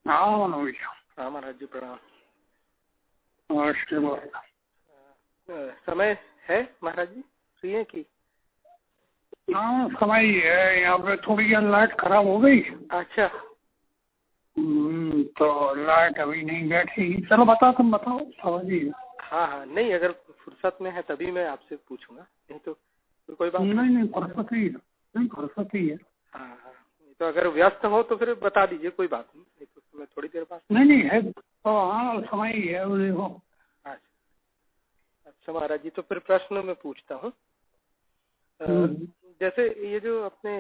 हाँ मनोज। हाँ महाराज जी प्रणाम। समय है महाराज जी, फ्री है कि? हाँ समय ही है, यहाँ पे थोड़ी लाइट खराब हो गई। अच्छा। तो लाइट अभी नहीं बैठी। चलो बताओ, तुम बताओ समझिए। हाँ हाँ, नहीं अगर फुर्सत में है तभी मैं आपसे पूछूंगा, नहीं तो कोई बात नहीं फुर्सत ही है, नहीं फुर्सत ही है। हाँ हाँ, तो अगर व्यस्त हो तो फिर बता दीजिए, कोई बात नहीं, तो मैं थोड़ी देर बाद। नहीं है तो हाँ समय ही है, वो देखो। अच्छा महाराज जी, तो फिर प्रश्न मैं पूछता हूँ। जैसे ये जो अपने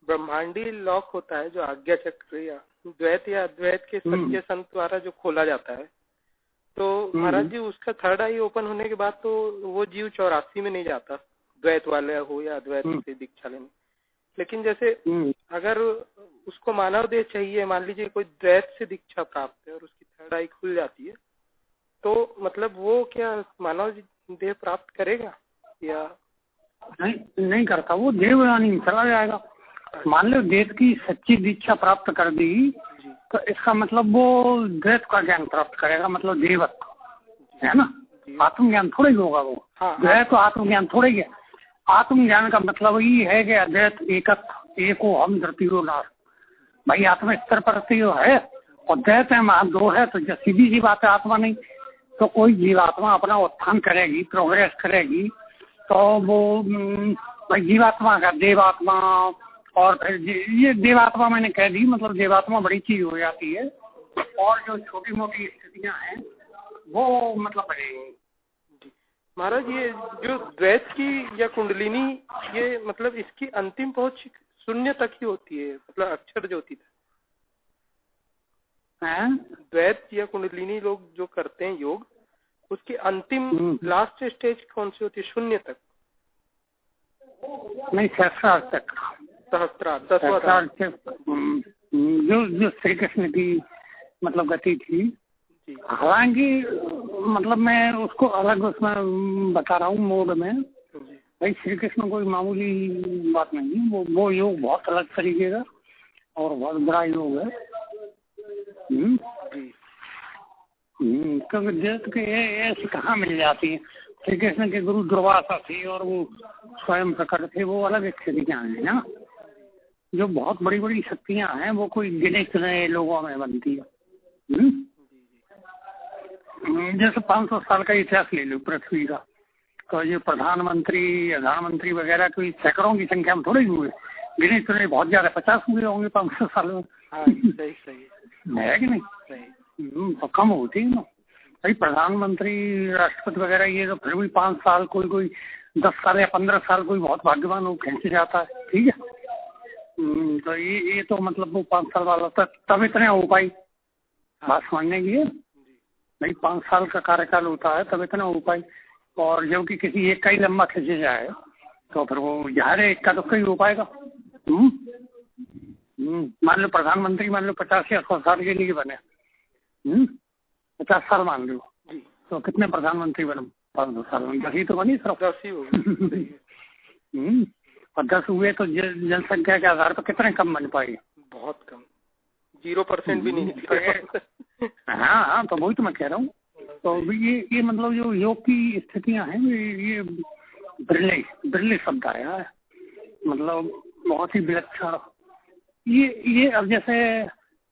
ब्रह्मांडी लॉक होता है, जो आज्ञा चक्र या अद्वैत के सच्चे संत द्वारा जो खोला जाता है, तो महाराज जी उसका थर्ड आई ओपन होने के बाद तो वो जीव 84 में नहीं जाता, द्वैत वाले हो या अद्वैत से दीक्षा लेने। लेकिन जैसे अगर उसको मानव देह चाहिए, मान लीजिए कोई द्वैत से दीक्षा प्राप्त है और उसकी थर्ड आई खुल जाती है, तो मतलब वो क्या मानव देह प्राप्त करेगा या नहीं करता? वो देवयानी में चला जाएगा। मान लो द्वैत की सच्ची दीक्षा प्राप्त कर दी तो इसका मतलब वो द्वैत का ज्ञान प्राप्त करेगा, मतलब देवत्व है ना। आत्मज्ञान थोड़ा ही होगा वो। द्वैत तो आत्मज्ञान थोड़ा ही है। आत्मज्ञान का मतलब ये है कि अद्वैत एकत्व, एको हम द्वितीयो नाथ। भाई आत्मा स्तर पर है और द्वैत है महा दो है, तो जो सीधी सी बात है आत्मा नहीं। तो कोई जीवात्मा अपना उत्थान करेगी, प्रोग्रेस करेगी, तो वो भाई जीवात्मा का देवात्मा, और फिर ये देवात्मा मैंने कह दी, मतलब देवात्मा बड़ी चीज हो जाती है, और जो छोटी मोटी स्थितियां हैं वो मतलब बढ़ेगी। महाराज ये जो द्वैत की या कुंडलिनी, ये मतलब इसकी अंतिम पहुंच शून्य तक ही होती है, मतलब अक्षर जो होती है। द्वैत या कुंडलिनी लोग जो करते हैं योग, उसकी अंतिम लास्ट स्टेज कौन सी होती है? शून्य तक नहीं, सहस्त्रार्थ तक। सहस्त्रार्थ जो श्री कृष्ण की मतलब गति थी। हालांकि मतलब मैं उसको अलग उसमें बता रहा हूँ मोड में। भाई श्री कृष्ण कोई मामूली बात नहीं है, वो योग बहुत अलग तरीके का और बहुत बड़ा योग है। क्योंकि देश के ऐसी कहाँ मिल जाती है। श्री कृष्ण के गुरु दुर्वासा थे और वो स्वयं प्रकट थे, वो अलग स्थितियाँ हैं ना। जो बहुत बड़ी बड़ी शक्तियाँ हैं वो कोई गिने चुने लोगों में बनती है। जैसे 500 साल का इतिहास ले लो पृथ्वी का, तो ये प्रधानमंत्री वगैरह कोई सैकड़ों की संख्या में थोड़े हुए, गिने चुने बहुत ज्यादा 50 हुए होंगे 500 साल में। सही है कि नहीं? तो कम होती है ना भाई। प्रधानमंत्री राष्ट्रपति वगैरह ये तो फिर भी 5 साल, कोई 10 साल या 15 साल कोई बहुत भाग्यवान हो खींच जाता है। ठीक है। तो ये तो मतलब वो 5 साल वाला तब इतने हो पाई बात समझने की है भाई। 5 साल का कार्यकाल होता है तब इतना हो पाई, और जब कि किसी एक का ही लंबा खींचे जाए तो फिर वो यार एक का तो कई हो पाएगा। मान लो प्रधानमंत्री 50 या 100 साल के लिए बने। 50 साल मान लो, तो कितने प्रधानमंत्री बने 500 साल में? 10 ही तो बनी सिर्फ। 10 ही हो। और 10 हुए तो जनसंख्या के आधार पर कितने कम बन पाएंगे? बहुत कम, 0% भी नहीं। हाँ, तो वही तो मैं कह रहा हूँ। तो ये मतलब जो योग की स्थितियां हैं ये बिरले शब्द आया है, मतलब बहुत ही विलक्षण। ये अब जैसे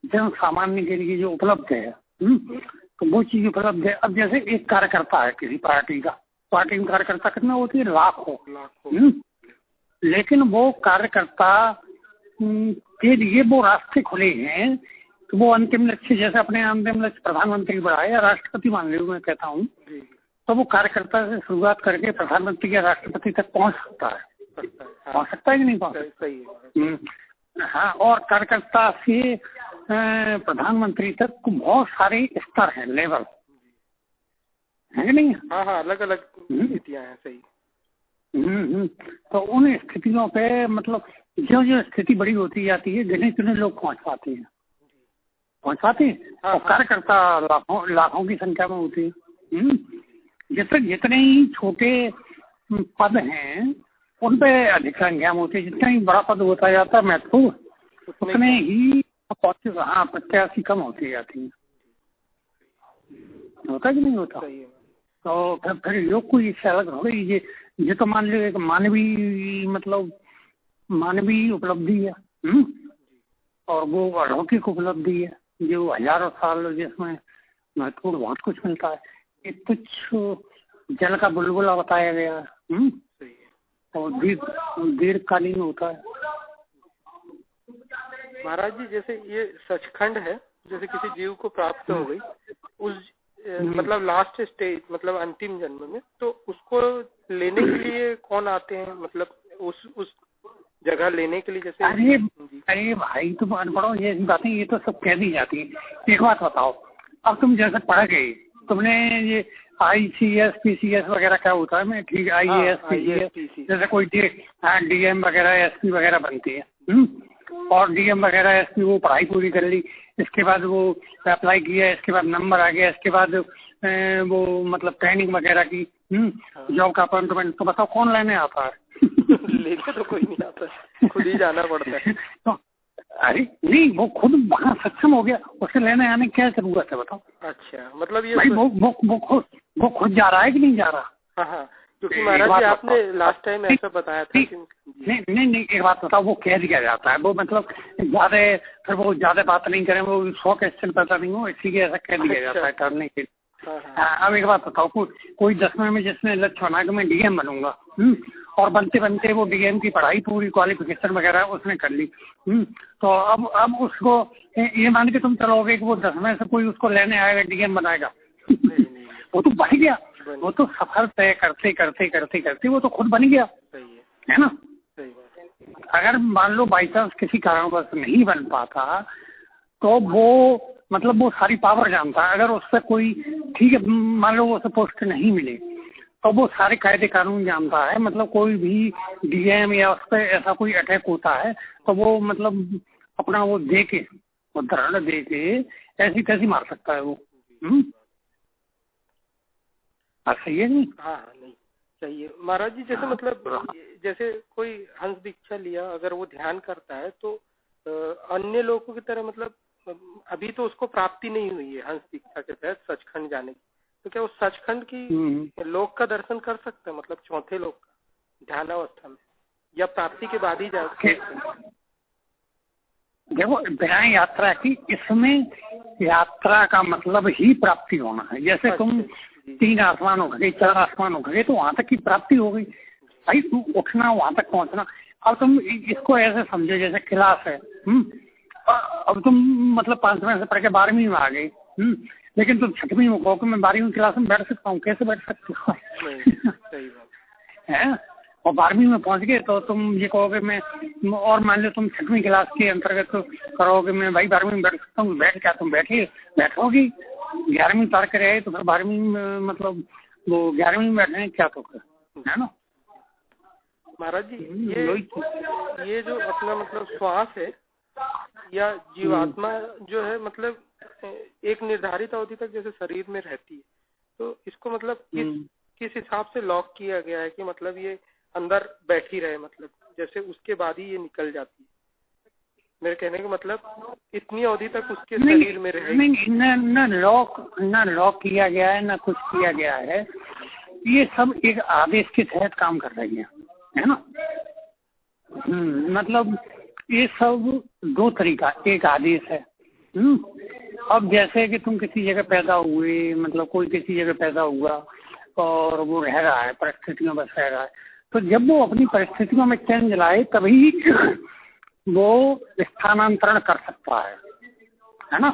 जन सामान्य के लिए जो उपलब्ध है, तो वो चीज उपलब्ध है। अब जैसे एक कार्यकर्ता है किसी पार्टी में कार्यकर्ता कितना होती है? लाखों। लेकिन वो कार्यकर्ता के लिए वो रास्ते खुले हैं, तो वो अंतिम लक्ष्य, जैसे अपने अंतिम लक्ष्य प्रधानमंत्री बढ़ाए या राष्ट्रपति मान लो, मैं कहता हूँ, तो वो कार्यकर्ता से शुरुआत करके प्रधानमंत्री या राष्ट्रपति तक पहुँच सकता है। पहुँच सकता है कि नहीं पहुँच सकता? हाँ, और कार्यकर्ता से प्रधानमंत्री तक बहुत सारे स्तर हैं, लेवल है कि नहीं? हाँ, अलग अलग स्थितियाँ हैं। सही। तो उन स्थितियों पे मतलब जो स्थिति बड़ी होती जाती है, गिने चुने लोग पहुँच पाते हैं। और कार्यकर्ता लाखों की संख्या में होती है। जितने ही छोटे पद हैं उन पे अधिक संख्या में होती है। जितना ही बड़ा पद होता जाता है महत्वपूर्ण, उतने ही हाँ 85 कम होती जाती है, होता कि नहीं होता। तो फिर योग को इससे अलग हो गई। ये तो मान लो एक मानवीय मतलब मानवीय उपलब्धि है, और वो अलौकिक उपलब्धि है जो हजारों साल जिसमें महत्वपूर्ण बहुत कुछ मिलता है। ये कुछ जल का बुलबुला बताया गया है, और दीर्घकालीन होता है। महाराज जी जैसे ये सचखंड है, जैसे किसी जीव को प्राप्त हो गई उस मतलब लास्ट स्टेज मतलब अंतिम जन्म में, तो उसको लेने के लिए कौन आते हैं, मतलब उस जगह लेने के लिए? जैसे अरे भाई तुम अनपढ़ो, ये बातें ये तो सब कह दी जाती है। एक बात बताओ, अब तुम जैसे पढ़ गए, तुमने ये ICS PCS वगैरह क्या होता है, मैं ठीक IAS PCS जैसे कोई DM वगैरह SP वगैरह बनती है, और DM वगैरह SP वो पढ़ाई पूरी कर ली, इसके बाद वो अप्लाई किया, इसके बाद नंबर आ गया, इसके बाद वो मतलब ट्रेनिंग वगैरह की, जॉब का अपॉइंटमेंट। तो बताओ कौन लेने आता है? लेके तो कोई नहीं आता, खुद ही जाना पड़ता है। तो अरे नहीं, वो खुद वहाँ सक्षम हो गया, उसे लेने आने की क्या जरूरत है बताओ? अच्छा, मतलब ये भाई वो खुद जा रहा है कि नहीं जा रहा? हाँ, क्योंकि महाराज जी आपने लास्ट टाइम ऐसा बताया था कि नहीं एक बात बताओ, वो कह दिया जाता है, वो मतलब फिर वो ज्यादा बात नहीं करें, वो 100 क्वेश्चन पता नहीं हो, इसीलिए ऐसा कह दिया जाता है करने के लिए। अब एक बात बताओ, कोई 10वें में जिसने लक्ष्य बना कि मैं DM बनूंगा, और बनते बनते वो DM की पढ़ाई पूरी क्वालिफिकेशन वगैरह उसने कर ली, तो अब उसको ये मान के तुम चलोगे कि वो 10वें से कोई उसको लेने आएगा DM बनाएगा? वो तो बन गया, वो तो सफर तय करते करते करते करते वो तो खुद बन गया, है ना। अगर मान लो बाई चांस किसी कारणवश नहीं बन पाता, तो वो मतलब वो सारी पावर जानता है। अगर उससे कोई ठीक है मान लो उसे पोस्ट नहीं मिले, तो वो सारे कायदे कानून जानता है। मतलब कोई भी DM या उस पर ऐसा कोई अटैक होता है तो वो मतलब अपना वो दे के, वो धरण दे के ऐसी तैसी मार सकता है वो। सही है नहीं? हाँ नहीं सही है महाराज जी। जैसे मतलब जैसे कोई हंस दीक्षा लिया, अगर वो ध्यान करता है तो अन्य लोगों की तरह मतलब अभी तो उसको प्राप्ति नहीं हुई है हंस दीक्षा के तहत सचखंड जाने की, तो क्या वो सचखंड की लोक का दर्शन कर सकते हैं, मतलब चौथे लोक का ध्यानावस्था में, या प्राप्ति के बाद ही जा सकते? देखो बिना यात्रा की, इसमें यात्रा का मतलब ही प्राप्ति होना है। जैसे तुम 3 आसमान हो गए, 4 आसमान हो गए, तो वहां तक की प्राप्ति हो गई भाई। तू उठना, वहां तक पहुंचना। अब तुम इसको ऐसे समझो जैसे क्लास है, अब तुम मतलब 5वें से पढ़ के 12वीं में आ गई, लेकिन तुम 6वीं में कहो कि मैं 12वीं क्लास में बैठ सकता हूँ, कैसे बैठ सकते हो? है, और 12वीं में पहुंच गए तो तुम ये कहोगे मैं, और मान लो तुम 6वीं क्लास के अंतर्गत तो करोगे मैं भाई 12वीं में बैठ सकता हूँ, बैठ क्या तुम बैठोगी 11वीं पार करे आए तो फिर 12वीं में मतलब वो 11वीं में बैठने क्या तो है ना महाराज जी। ये जो अपना मतलब श्वास है या जीवात्मा जो है, मतलब एक निर्धारित अवधि तक जैसे शरीर में रहती है, तो इसको मतलब किस हिसाब से लॉक किया गया है कि मतलब ये अंदर बैठी रहे, मतलब जैसे उसके बाद ही ये निकल जाती है? मेरे कहने का मतलब इतनी अवधि तक उसके शरीर में रहेगी? न लॉक किया गया है, न कुछ किया गया है। ये सब एक आदेश के तहत काम कर रही है ना। मतलब ये सब 2 तरीका, एक आदेश है। अब जैसे कि तुम किसी जगह पैदा हुए, मतलब कोई किसी जगह पैदा हुआ और वो रह रहा है, परिस्थितियों में रह रहा है, तो जब वो अपनी परिस्थितियों में चेंज लाए तभी वो स्थानांतरण कर सकता है ना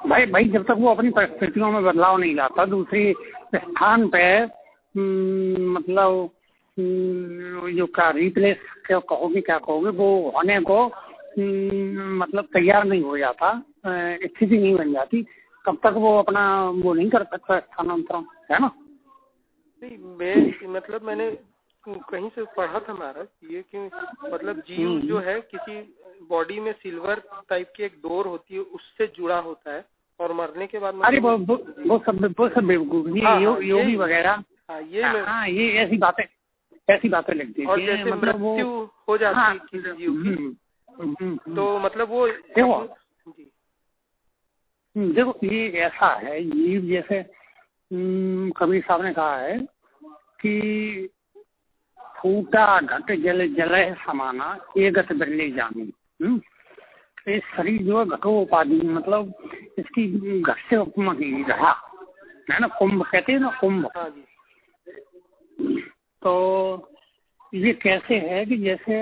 भाई। जब तक वो अपनी परिस्थितियों में बदलाव नहीं लाता, दूसरी स्थान पे मतलब जो का रिप्लेस क्या कहोगे वो होने को मतलब तैयार नहीं हो जाता, स्थिति नहीं बन जाती, तब तक वो अपना वो नहीं कर सकता स्थानांतरण, है ना। नहीं मतलब मैंने कहीं से पढ़ा था महाराज ये कि मतलब जीव जो है किसी बॉडी में सिल्वर टाइप की एक डोर होती है, उससे जुड़ा होता है, और मरने के बाद मतलब अरे वो सब बेवकूफ योगी वगैरह, ये ऐसी बातें लिखती है। और जैसे मतलब मृत्यु हो जाती है किसी जीव की, तो मतलब वो देखो जी देखो ये ऐसा है, जीव जैसे कबीर साहब ने कहा है कि फूटा घट जल जलय समाना ये गत बिरले जानी। ये शरीर जो है घटो उपाधि, मतलब इसकी घट से उपमा की रहा है ना, कुंभ कहते हैं ना, कुंभ। हाँ जी। तो ये कैसे है कि जैसे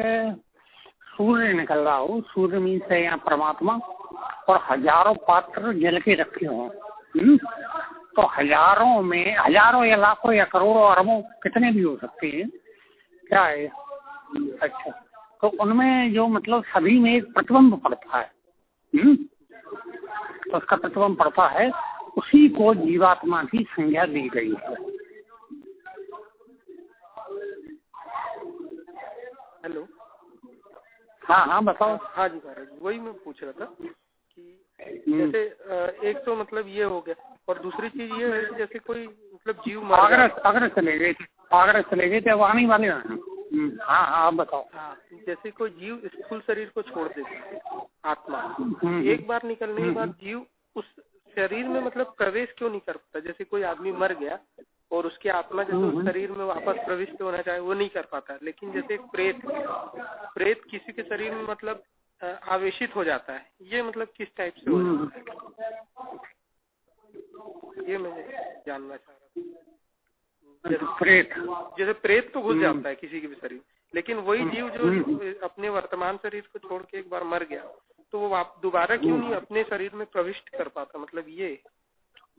सूर्य निकल रहा हो, सूर्य मीन से यहाँ परमात्मा, और हजारों पात्र जल के रखे हों। तो हजारों में, हजारों या लाखों या करोड़ों अरबों कितने भी हो सकते हैं, क्या है। अच्छा, तो उनमें जो मतलब सभी में एक प्रतिबिंब पड़ता है, तो उसका प्रतिबिंब पड़ता है, उसी को जीवात्मा की संज्ञा दी गई है। हेलो। हाँ हाँ बताओ। हाँ जी महाराज, वही मैं पूछ रहा था कि जैसे एक तो मतलब ये हो गया, और दूसरी चीज ये है कि जैसे कोई मतलब जीव आगरा चले गए थे, अब आने वाले हैं। हाँ हाँ आप बताओ। हाँ, जैसे कोई जीव स्थूल शरीर को छोड़ देता है, आत्मा एक बार निकलने के बाद जीव उस शरीर में मतलब प्रवेश क्यों नहीं कर पाता। जैसे कोई आदमी मर गया और उसकी आत्मा जैसे उस शरीर में वापस प्रविष्ट होना चाहे वो नहीं कर पाता, लेकिन जैसे एक प्रेत किसी के शरीर में मतलब आवेशित हो जाता है, ये मतलब किस टाइप से हो जाता है, ये मैं जानना चाह रहा हूँ। जैसे प्रेत तो घुस जाता है किसी के भी शरीर, लेकिन वही जीव जो अपने वर्तमान शरीर को छोड़ के एक बार मर गया तो वो दोबारा क्यों नहीं अपने शरीर में प्रविष्ट कर पाता, मतलब ये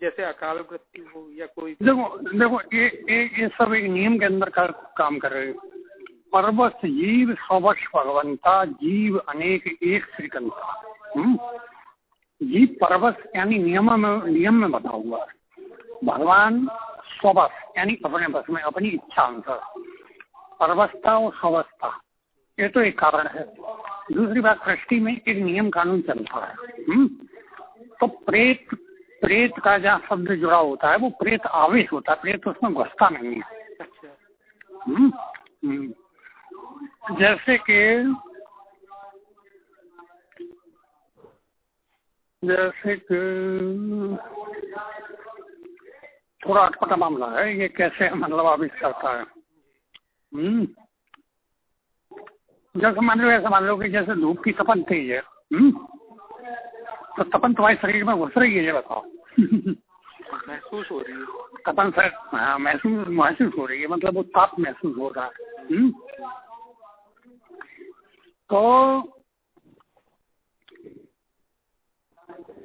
जैसे अकाल मृत्यु हो या कोई। देखो ये सब एक नियम के अंदर काम कर रहे हैं। परवश जीव स्वश भगवंता, जीव अनेक एक श्रीकंता। जीव परवश यानी नियम में बता हुआ है, भगवान स्वबस यानी अपने बस में, अपनी इच्छा अनुसार। परवस्था और स्ववस्था ये तो एक कारण है। दूसरी बात, सृष्टि में एक नियम कानून चलता है। तो प्रेत का जहाँ शब्द जुड़ा होता है वो प्रेत आवेश होता है, प्रेत उसमें घुसता नहीं है। जैसे कि थोड़ा अटपटा मामला है ये, कैसे मतलब आवेश करता है। जैसे मान लो कि जैसे धूप की तपन तेज है, तो तपन तुम्हारे शरीर में घुस रही है, ये बताओ। महसूस हो रही है तपन से, हाँ महसूस हो रही है, मतलब वो ताप महसूस हो रहा है। तो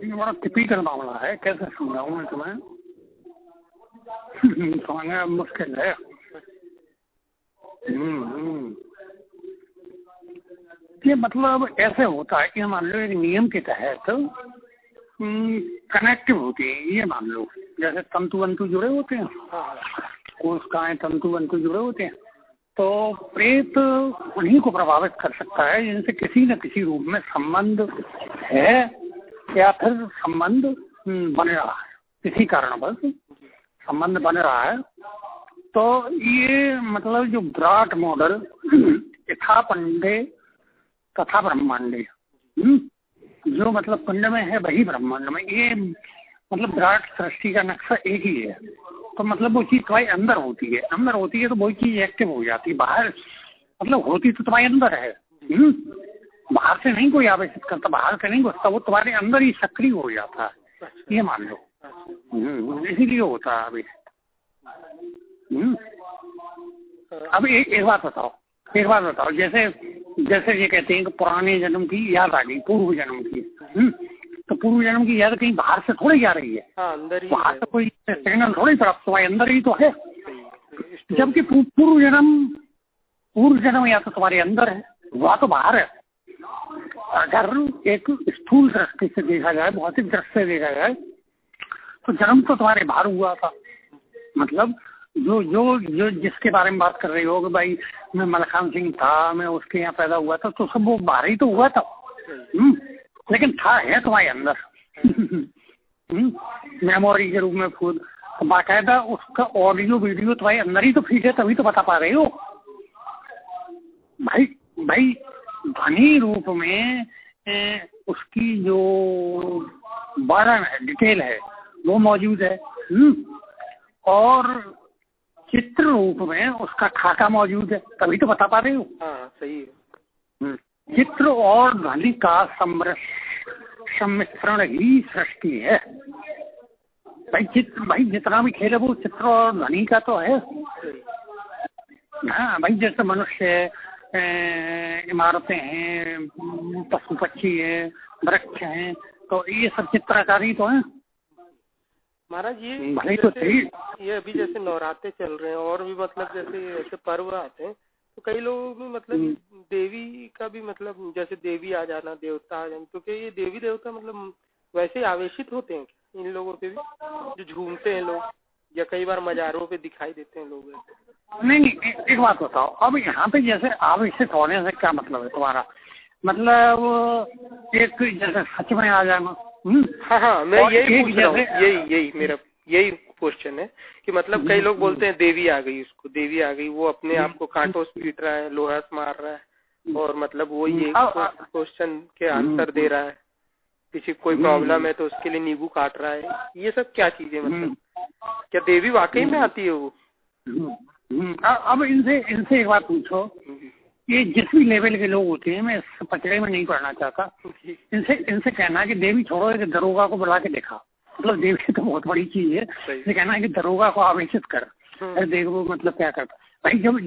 ये बड़ा टिपिकल मामला है, कैसे समझाऊं मैं तुम्हें, समझना मुश्किल है। ये मतलब ऐसे होता है कि मान लो एक नियम के तहत कनेक्टिव होती है, ये मान लो जैसे तंतु जुड़े होते हैं, कोशिकाएं तंतु जुड़े होते हैं। तो प्रेत उन्हीं को प्रभावित कर सकता है जिनसे किसी न किसी रूप में संबंध है या फिर संबंध बन रहा है, किसी कारणवश संबंध बन रहा है। तो ये मतलब जो विराट मॉडल यथा पंडे तथा ब्रह्मांडे, जो मतलब पिंड में है वही ब्रह्मांड में, ये मतलब विराट सृष्टि का नक्शा एक ही है। तो मतलब वो चीज तुम्हारे अंदर होती है तो वही चीज एक्टिव हो जाती है। बाहर मतलब होती तो तुम्हारे अंदर है, बाहर से नहीं कोई आवेशित करता, बाहर से नहीं घुसता, वो तुम्हारे अंदर ही सक्रिय हो जाता है, ये मान लो। इसीलिए होता है अभी। अब एक बात बताओ, जैसे ये कहते हैं कि पुराने जन्म की याद आ गई, पूर्व जन्म की। तो पूर्व जन्म की याद कहीं बाहर से थोड़ी जा रही है, अंदर ही बाहर से कोई सिग्नल थोड़ी प्राप्त हुआ, अंदर ही तो है। जबकि पूर्व जन्म या तो तुम्हारे अंदर है, वह तो बाहर है। अगर एक स्थूल दृष्टि से देखा जाए, भौतिक दृष्टि से देखा जाए, तो जन्म तो तुम्हारे बाहर हुआ था। मतलब जो जिसके बारे में बात कर रही हो कि भाई मैं मलखान सिंह था, मैं उसके यहाँ पैदा हुआ था, तो सब वो बाहर ही तो हुआ था। लेकिन था है तुम्हारे अंदर मेमोरी के रूप में खुद बाकायदा उसका ऑडियो वीडियो तुम्हारे अंदर ही तो फीड है, तभी तो बता पा रहे हो। भाई ध्वनि रूप में उसकी जो वर्णन है, डिटेल है, वो मौजूद है। और चित्र रूप में उसका खाका मौजूद है, तभी तो बता पा रही हूँ। हाँ सही है। चित्र और ध्वनि का सम्मिश्रण ही सृष्टि है। भाई जितना भी खेल है वो चित्र और ध्वनि का तो है। हाँ भाई, जैसे मनुष्य, इमारतें हैं, पशु पक्षी है, वृक्ष हैं, तो ये सब चित्रकारी तो है महाराज। भाई तो सही। ये अभी जैसे नवरात्रे चल रहे हैं और भी मतलब जैसे ऐसे पर्व आते हैं, तो कई लोगों में मतलब देवी का भी मतलब जैसे देवी आ जाना, देवता आ जाना, तो क्या ये देवी देवता मतलब वैसे आवेशित होते हैं इन लोगों पे भी, जो झूमते हैं लोग, या कई बार मजारों पे दिखाई देते हैं लोग? नहीं, एक बात बताओ, अब यहाँ पे जैसे आवेशित होने से क्या मतलब है तुम्हारा? मतलब एक जैसे सच में आ जाना। हाँ, मैं यही पूछ रहा हूँ, यही मेरा यही क्वेश्चन है कि मतलब कई लोग बोलते हैं देवी आ गई, उसको देवी आ गई, वो अपने आप को कांटों से पीट रहा है, लोहा से मार रहा है, और मतलब वो ये क्वेश्चन के आंसर दे रहा है, किसी कोई प्रॉब्लम है तो उसके लिए नींबू काट रहा है। ये सब क्या चीजें, मतलब क्या देवी वाकई में आती है वो? अब इनसे एक बात पूछो, ये जिस भी लेवल के लोग होते हैं, मैं इस पचड़े में नहीं पढ़ना चाहता, इनसे कहना है कि देवी छोड़ो, एक दरोगा को बुला के देखा, मतलब देवी तो बहुत बड़ी चीज है, इसे कहना है कि दरोगा को आवेशित कर, अरे देखो मतलब क्या करता भाई। जब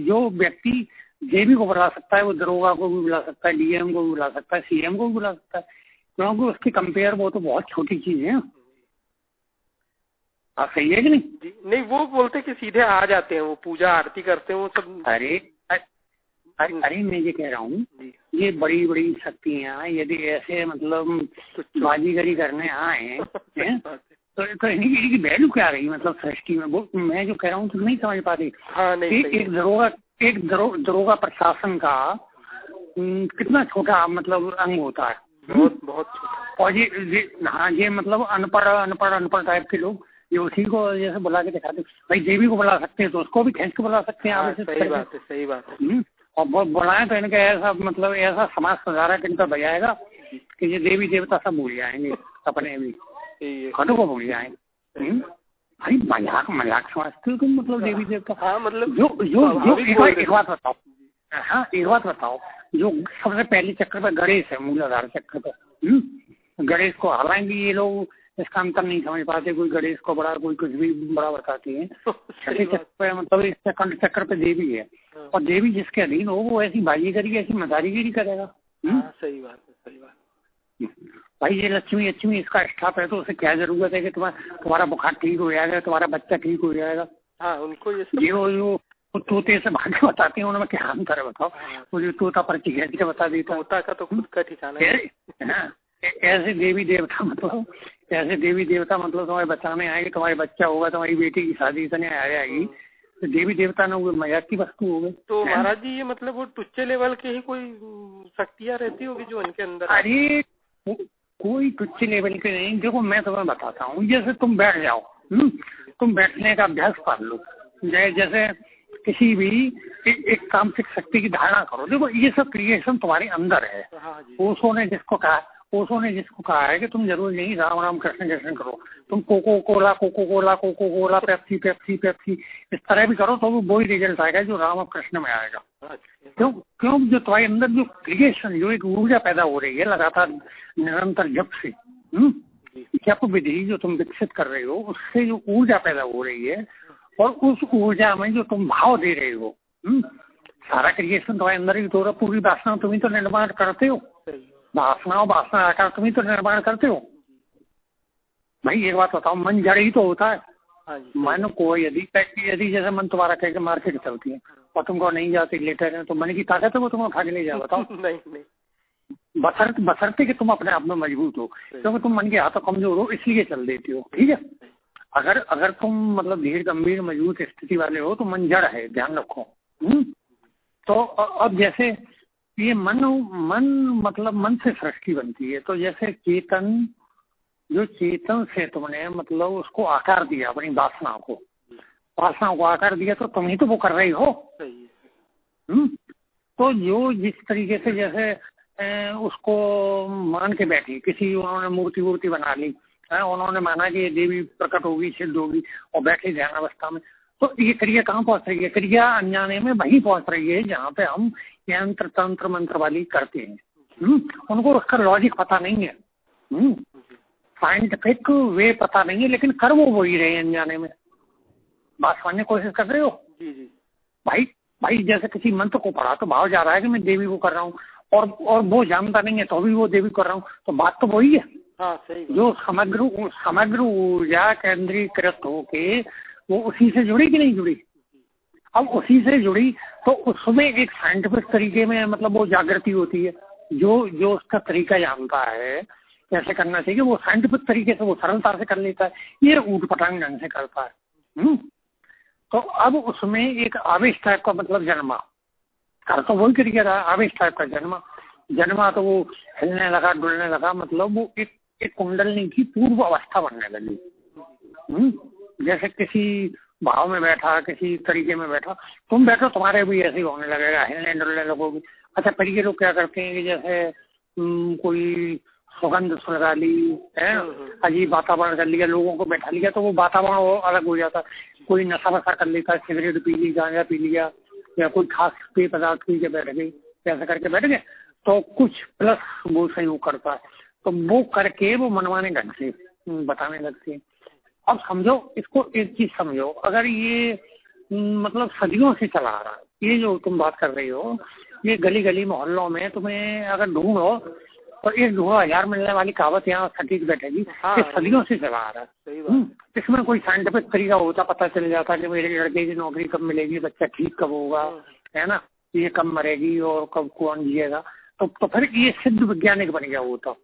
जो व्यक्ति देवी को बुला सकता है, वो दरोगा को भी बुला सकता है, डीएम को भी बुला सकता है, सीएम को भी बुला सकता है, क्योंकि उसकी कंपेयर वो तो बहुत छोटी चीज है। आप सही है कि नहीं? नहीं, वो बोलते कि सीधे आ जाते हैं, वो पूजा आरती करते हैं, वो सब। अरे मैं ये कह रहा हूँ, ये बड़ी बड़ी शक्तियाँ यदि ऐसे मतलब बाजीगरी करने आए तो इनकी वैल्यू क्या रही, मतलब सृष्टि में? वो मैं जो कह रहा हूँ तुम नहीं समझ पाती। एक दरोगा प्रशासन का कितना छोटा मतलब अंग होता है, बहुत छोटा। और ये मतलब अनपढ़ टाइप के लोग ये उसी को जैसे बुला के दिखाते भाई, देवी को बुला सकते हैं तो उसको भी खींच के बुला सकते हैं। सही बात है। और बुलाए तो इनका ऐसा मतलब ऐसा समाज सुधारक इनका बजाएगा कि ये देवी देवता सब भूल जाएंगे, अपने भी खड़ों को भूल जाएंगे। भाई मजाक समझते हो तुम, मतलब देवी देवता? हाँ, मतलब जो एक बात बताओ, हाँ एक बात बताओ, जो सबसे पहले चक्र पे गणेश है, मूलाधार चक्र पे गणेश को, हालांकि ये लोग इसका अंतर नहीं समझ पाते, कोई गणेश को बड़ा, कोई कुछ भी बड़ा बताती है। छठे चक्र पे मतलब इस कंठ चक्र पे देवी है, और देवी जिसके अधीन हो वो ऐसी बाजीगरी, ऐसी मदारीगिरी करेगा। सही बात। भाई ये लक्ष्मी इसका स्टाफ है, तो उसे क्या जरूरत है कि तुम्हारा बुखार ठीक हो जाएगा, तुम्हारा बच्चा ठीक हो जाएगा? हाँ, उनको ये वो तोते से भाग के बताते हैं, उनमें क्या अंतर है बताओ? वो जो तोता पर्ची खेच के बता देता, तोता का तो खुद का ठिकाना है। ऐसे देवी देवता मतलब तुम्हारे बचाने आएंगे, तुम्हारे बच्चा होगा, तुम्हारी बेटी की शादी करने आ जाएगी, तो देवी देवता ना वो मजाक की वस्तु हो गई। तो महाराज जी ये मतलब वो टुच्चे लेवल के ही कोई शक्तियाँ रहती होगी जो उनके अंदर? अरे कोई टुच्चे लेवल के नहीं। देखो मैं तुम्हें बताता हूँ, जैसे तुम बैठ जाओ, तुम बैठने का अभ्यास कर लो, जैसे किसी भी एक तांत्रिक शक्ति की धारणा करो। देखो ये सब क्रिएशन तुम्हारे अंदर है। ओशो ने जिसको कहा है कि तुम जरूर नहीं राम राम कृष्ण कृष्ण करो, तुम कोको कोला पेप्सी इस तरह भी करो तो वही रिजल्ट आएगा जो राम और कृष्ण में आएगा। क्यों जो तुम्हारे अंदर जो क्रिएशन, जो एक ऊर्जा पैदा हो रही है लगातार निरंतर जप से, जप विधि जो तुम विकसित कर रहे हो, उससे जो ऊर्जा पैदा हो रही है, और उस ऊर्जा में जो तुम भाव दे रहे हो, सारा क्रिएशन तुम्हारे अंदर ही तो, पूरी वासना तुम्ही तो निर्माण करते हो, वासना आकार तुम्ही तो निर्माण करते हो। भाई एक बात बताओ, मन जड़ ही तो होता है। मन को यदि जैसे मन तुम्हारा कह के मार्केट चलती है और तुमको नहीं जाती लेटर है, तो मन की ताकत है वो तुम्हें उठा के ले जाए? बताओ। नहीं। बशर्ते कि तुम अपने आप में मजबूत हो, क्योंकि तुम मन के हाथों कमजोर हो इसलिए चल देती हो। ठीक है, अगर तुम मतलब धीर गंभीर मजबूत स्थिति वाले हो तो मन जड़ है, ध्यान रखो। तो अब जैसे ये मन मतलब मन से सृष्टि बनती है, तो जैसे चेतन से तुमने मतलब उसको आकार दिया, अपनी वासना को आकार दिया, तो तुम ही तो वो कर रही हो। तो जो जिस तरीके से जैसे उसको मान के बैठी, किसी उन्होंने मूर्ति वूर्ति बना ली, उन्होंने माना कि ये देवी प्रकट होगी, सिद्ध होगी, और बैठे ध्यान अवस्था में, तो ये क्रिया कहाँ पहुंच रही है? क्रिया अनजाने में वहीं पहुंच रही है जहाँ पे हम यंत्र तंत्र मंत्र वाली करते हैं। उनको उसका लॉजिक पता नहीं है, साइंटिफिक वे पता नहीं है, लेकिन कर वो वही रहे अनजाने में। बात समझने की कोशिश कर रहे हो? जी। भाई जैसे किसी मंत्र को पढ़ा तो भाव जा रहा है कि मैं देवी को कर रहा हूँ, और वो जानता नहीं है तो भी वो देवी कर रहा हूँ, तो बात तो वही है। हाँ, सही। जो समग्र ऊर्जा केंद्रीकृत होके वो उसी से जुड़ी कि नहीं जुड़ी? अब उसी से जुड़ी तो उसमें एक साइंटिफिक तरीके में मतलब वो जागृति होती है। जो उसका तरीका जानता है कैसे करना चाहिए, वो साइंटिफिक तरीके से वो सरलता से कर लेता है, ये ऊटपटांग ढंग से करता है। तो अब उसमें एक आवेश टाइप का मतलब जन्मा, कर तो वही करिए रहा, आवेश टाइप का जन्मा तो वो हिलने लगा, डुलने लगा, मतलब वो एक कुंडलनी की पूर्व अवस्था बनने लगी। जैसे किसी भाव में बैठा, किसी तरीके में बैठा, तुम बैठो तुम्हारे भी ऐसे ही होने लगेगा, हिलने डुलने लगोगे। अच्छा, फिर ये लोग क्या करते हैं कि जैसे कोई सुगंध सुलगा ली है, अजीब वातावरण कर लिया, लोगों को बैठा लिया, तो वो वातावरण वो अलग हो जाता। कोई नशा वशा कर लेता, सिगरेट पी ली, गांजा पी लिया, या कोई खास पेय पदार्थ पी के बैठ गई, ऐसा करके बैठ गए, तो कुछ प्लस वो सहयोग करता है, तो वो करके वो मनवाने ढंग से बताने लगते हैं। अब समझो इसको, एक चीज समझो, अगर ये मतलब सदियों से चला आ रहा है, ये जो तुम बात कर रही हो, ये गली गली मोहल्लों में तुम्हें अगर ढूंढो तो एक ढूंढो 1000 मिलने वाली कहावत यहाँ सटीक बैठेगी। ये सदियों से चला आ रहा है। इसमें कोई साइंटिफिक तरीका होता, पता चल जाता कि मेरे लड़के की नौकरी कब मिलेगी, बच्चा ठीक कब होगा, है ना, ये कब मरेगी और कब कौन जिएगा, तो फिर ये सिद्ध वैज्ञानिक बन गया होता।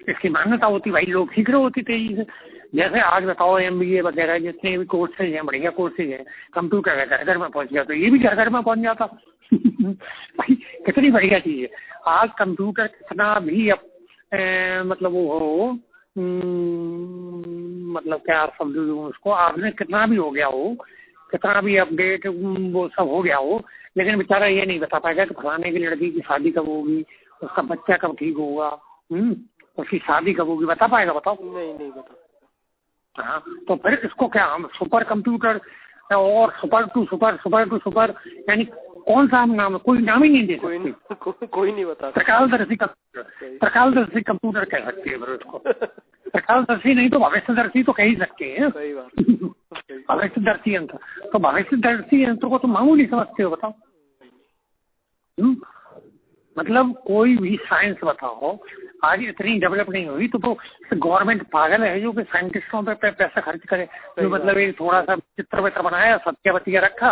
इसकी मान्यता होती, भाई लोग सीख रहे होती तेजी से। जैसे आज बताओ MBA वगैरह जितने भी कोर्सेज हैं, बढ़िया कोर्सेज हैं, कंप्यूटर घर घर में पहुंच गया, तो ये भी घर घर में पहुंच जाता। भाई कितनी बढ़िया चीज है। आज कंप्यूटर कितना भी मतलब वो हो, मतलब क्या शब्द उसको, आपने कितना भी हो गया हो, कितना भी अपडेट वो सब हो गया हो, लेकिन बेचारा ये नहीं बता पाएगा कि फलाने की लड़की की शादी कब होगी, उसका बच्चा कब ठीक होगा, उसकी शादी कब होगी, बता पाएगा? बताओ। नहीं बता। हाँ, तो फिर इसको क्या हम सुपर कंप्यूटर और सुपर यानी कौन सा नाम, कोई नाम ही नहीं दे सकते, कोई नहीं बता। प्रकाशदर्शी कंप्यूटर कह सकते हैं फिर उसको। प्रकाशदर्शी नहीं तो भविष्यदर्शी तो कह ही सकते हैं। सही बात। भविष्यदर्शी यंत्र, तो भविष्यदर्शी यंत्र को तो मामूली समझते हो, बताओ। मतलब कोई भी साइंस बताओ, आज इतनी डेवलप नहीं हुई तो गवर्नमेंट पागल है जो कि साइंटिस्टों पे पैसा खर्च करे। जो मतलब एक थोड़ा सा चित्र वित्र बनाया, सत्या बत्तियां रखा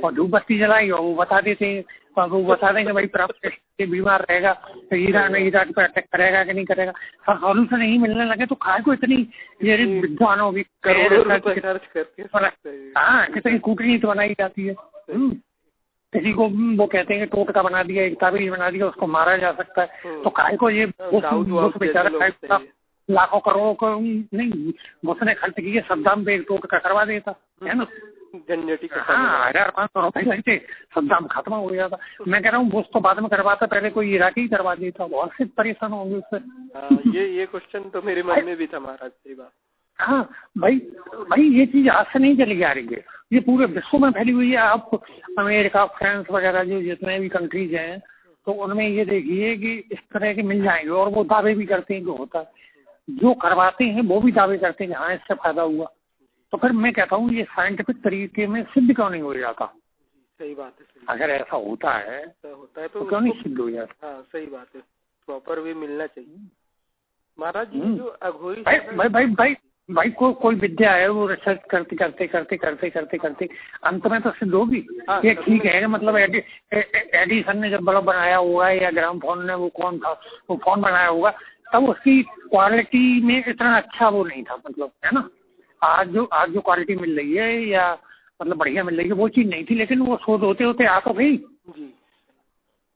और धूप बत्ती जलाई और वो बता देते हैं, वो बता देंगे भाई प्राप्त बीमार रहेगा तो ईरान पर अटैक करेगा कि नहीं करेगा। सॉल्यूशन नहीं मिलने लगे तो खाए को इतनी विद्वानों की कितनी कूटनीति बनाई जाती है। किसी को वो कहते हैं कि टोटका बना दिया, एक ताबीज बना दिया, उसको मारा जा सकता है, तो काय को ये बेचारा लाखों करोड़ों को नहीं उसने खर्च किए, सद्दाम पे एक टोटका करवा देता है ना, 1500 रुपए लगते, सद्दाम खत्म हो गया था। मैं कह रहा हूँ वो तो बाद में करवाता, पहले कोई इराकी ही करवा देता, बहुत से परेशान होंगे उससे। ये क्वेश्चन तो मेरे मन में भी था महाराज, सही बात। हाँ भाई ये चीज आज से नहीं चली आ रही है, ये पूरे विश्व में फैली हुई है। आप अमेरिका, फ्रांस वगैरह जो जितने भी कंट्रीज हैं, तो उनमें ये देखिए कि इस तरह के मिल जाएंगे, और वो दावे भी करते हैं कि होता है, जो करवाते हैं वो भी दावे करते हैं कि हाँ इससे फायदा हुआ। तो फिर मैं कहता हूँ ये साइंटिफिक तरीके में सिद्ध क्यों नहीं हो जाता? सही बात है। अगर ऐसा होता है तो क्यों नहीं सिद्ध हो जाता? हाँ सही बात है, प्रॉपर वे मिलना चाहिए महाराज जी। जो अघोरी भाई कोई विद्या है, वो रिसर्च करते अंत में तो सिद्ध होगी। ये ठीक है, मतलब एडिसन ने जब बल्ब बनाया होगा या ग्रामोफोन ने वो कौन था वो फोन बनाया होगा, तब उसकी क्वालिटी में इतना अच्छा वो नहीं था, मतलब है ना। आज जो क्वालिटी मिल रही है या मतलब बढ़िया मिल रही है वो चीज नहीं थी, लेकिन वो शोध होते होते आ तो गई।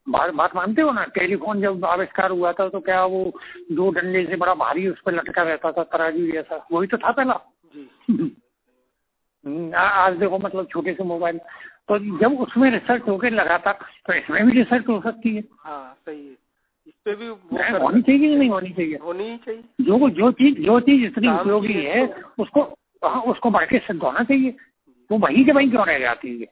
बात मानते हो ना, टेलीफोन जब आविष्कार हुआ था तो क्या वो 2 डंडे से बड़ा भारी उस पर लटका रहता था, तराजू जैसा, वही तो था पहला। आज देखो मतलब छोटे से मोबाइल, तो जब उसमें रिसर्च होके लगातार, तो इसमें भी रिसर्च हो सकती है। हाँ सही है, इस पे भी होनी चाहिए कि नहीं होनी चाहिए? होनी ही चाहिए। जो चीज इतनी उपयोगी है उसको बढ़ के सिद्ध होना चाहिए। वो वहीं के वहीं क्यों रह जाती है?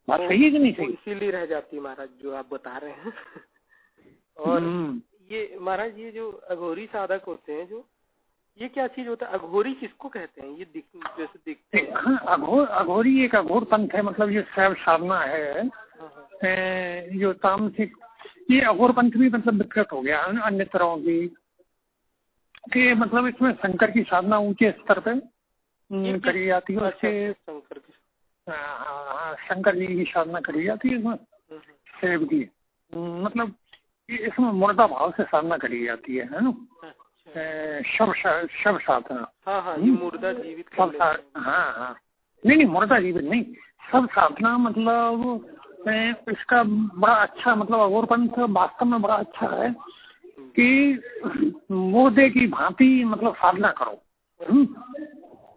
बात सही है कि नहीं सही? इसीलिए रह जाती है महाराज, जो आप बता रहे हैं। और ये महाराज, ये जो अघोरी साधक होते हैं, जो ये क्या चीज होता है? अघोरी किसको कहते हैं? ये जैसे दिखते हैं। हाँ, अघोरी एक अघोर पंथ है, मतलब ये शैव साधना है। जो तामसिक, ये अघोर पंथ भी मतलब विकृत हो गया अन्य तरहों की, कि मतलब इसमें शंकर की साधना ऊंचे स्तर पे करी जाती है। उससे शंकर जी की साधना करी जाती है इसमें, शैव की। मतलब इसमें मुर्दा भाव से साधना करी जाती है ना? शव साधना। हाँ, ये मुर्दा जीवित कर लेते हैं। हाँ, नहीं मुर्दा जीवित नहीं, सब साधना। मतलब इसका बड़ा अच्छा, मतलब अघोर पंथ वास्तव में बड़ा अच्छा है कि मुर्दे की भांति मतलब साधना करो।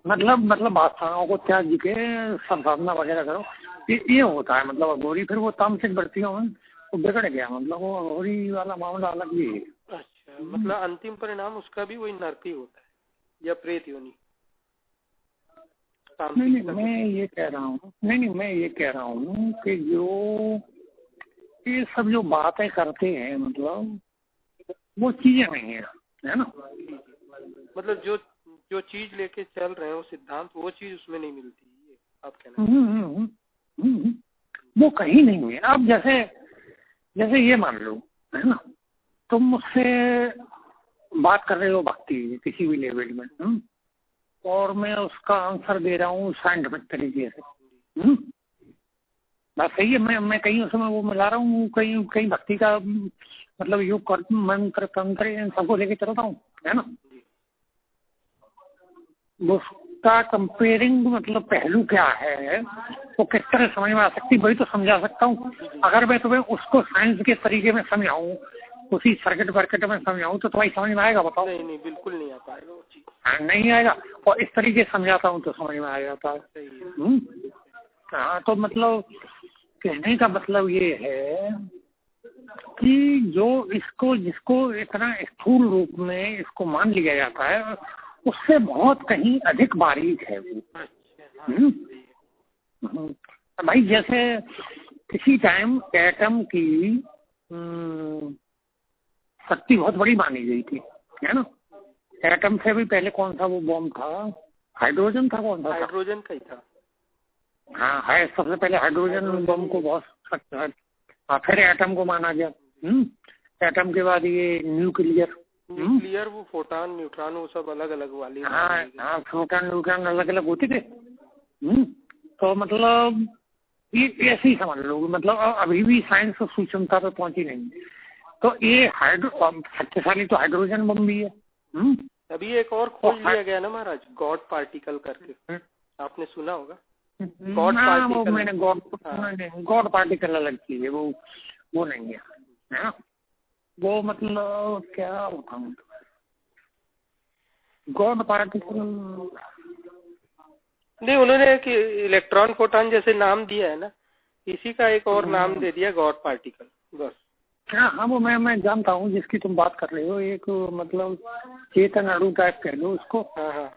मतलब बादशाहों को त्याग के सब साधना वगैरह करो, ये होता है। मतलब अघोरी फिर वो तामसिक वृत्तियों में तो बिगड़ गया, मतलब वो अघोरी वाला मामला अलग ही है। अच्छा, मतलब अंतिम परिणाम उसका भी वही नरक ही होता है या प्रेत योनि? नहीं, मैं ये कह रहा हूँ कि जो ये सब जो बातें करते हैं, मतलब वो चीजें नहीं है ना? मतलब जो चीज लेके चल रहे हैं वो सिद्धांत, वो चीज उसमें नहीं मिलती है, आप कहना? वो कहीं नहीं है। अब जैसे ये मान लो, है ना, तुम मुझसे बात कर रहे हो भक्ति किसी भी लेवल में, और मैं उसका आंसर दे रहा हूँ साइंटिफिक तरीके से। बात सही है। मैं कहीं उसमें वो मिला रहा हूँ, कहीं भक्ति का मतलब योग मंत्र तंत्र इन सबको लेके चलता हूँ, है ना? उसका कंपेयरिंग मतलब पहलू क्या है, वो किस तरह समझ में आ सकती, वही तो समझा सकता हूँ। अगर मैं तुम्हें उसको साइंस के तरीके में समझाऊं, उसी सर्किट वर्किट में समझाऊं, तो तुम्हारी समझ में आएगा? बताओ। नहीं, बिल्कुल नहीं आ पाएगा वो चीज। नहीं आएगा। और इस तरीके से समझाता हूँ तो समझ में आ जाता है। हाँ, तो मतलब कहने का मतलब ये है कि जिसको इतना स्थूल रूप में इसको मान लिया जाता है, उससे बहुत कहीं अधिक बारीक है वो। भाई जैसे किसी टाइम एटम की शक्ति बहुत बड़ी मानी गई थी, है ना? एटम से भी पहले कौन सा वो बॉम्ब था? हाइड्रोजन था। कौन सा? हाइड्रोजन का ही था। हाँ है, सबसे पहले हाइड्रोजन बम को बहुत सकता है। फिर एटम को माना गया। एटम के बाद ये न्यूक्लियर, वो फोटॉन न्यूट्रॉन वो सब अलग अलग वाली। हाँ, फोटॉन न्यूट्रॉन अलग अलग होते थे। तो मतलब ये ऐसे ही समझ लो, मतलब अभी भी साइंस सूक्ष्मता पे पहुंची नहीं। तो ये शक्तिशाली तो हाइड्रोजन बम भी है। अभी एक और खोज लिया गया ना महाराज, गॉड पार्टिकल करके, आपने सुना होगा? God particle. मैंने गॉड पार्टिकल अलग चीज है, वो नहीं है। वो मतलब क्या बताऊं, गॉड पार्टिकल नहीं, उन्होंने कि इलेक्ट्रॉन फोटॉन जैसे नाम दिया है ना, इसी का एक और नाम दे दिया गॉड पार्टिकल, बस। हाँ, वो मैं जानता हूँ जिसकी तुम बात कर रहे हो, एक मतलब चेतन अणु टाइप कह लो उसको। हाँ।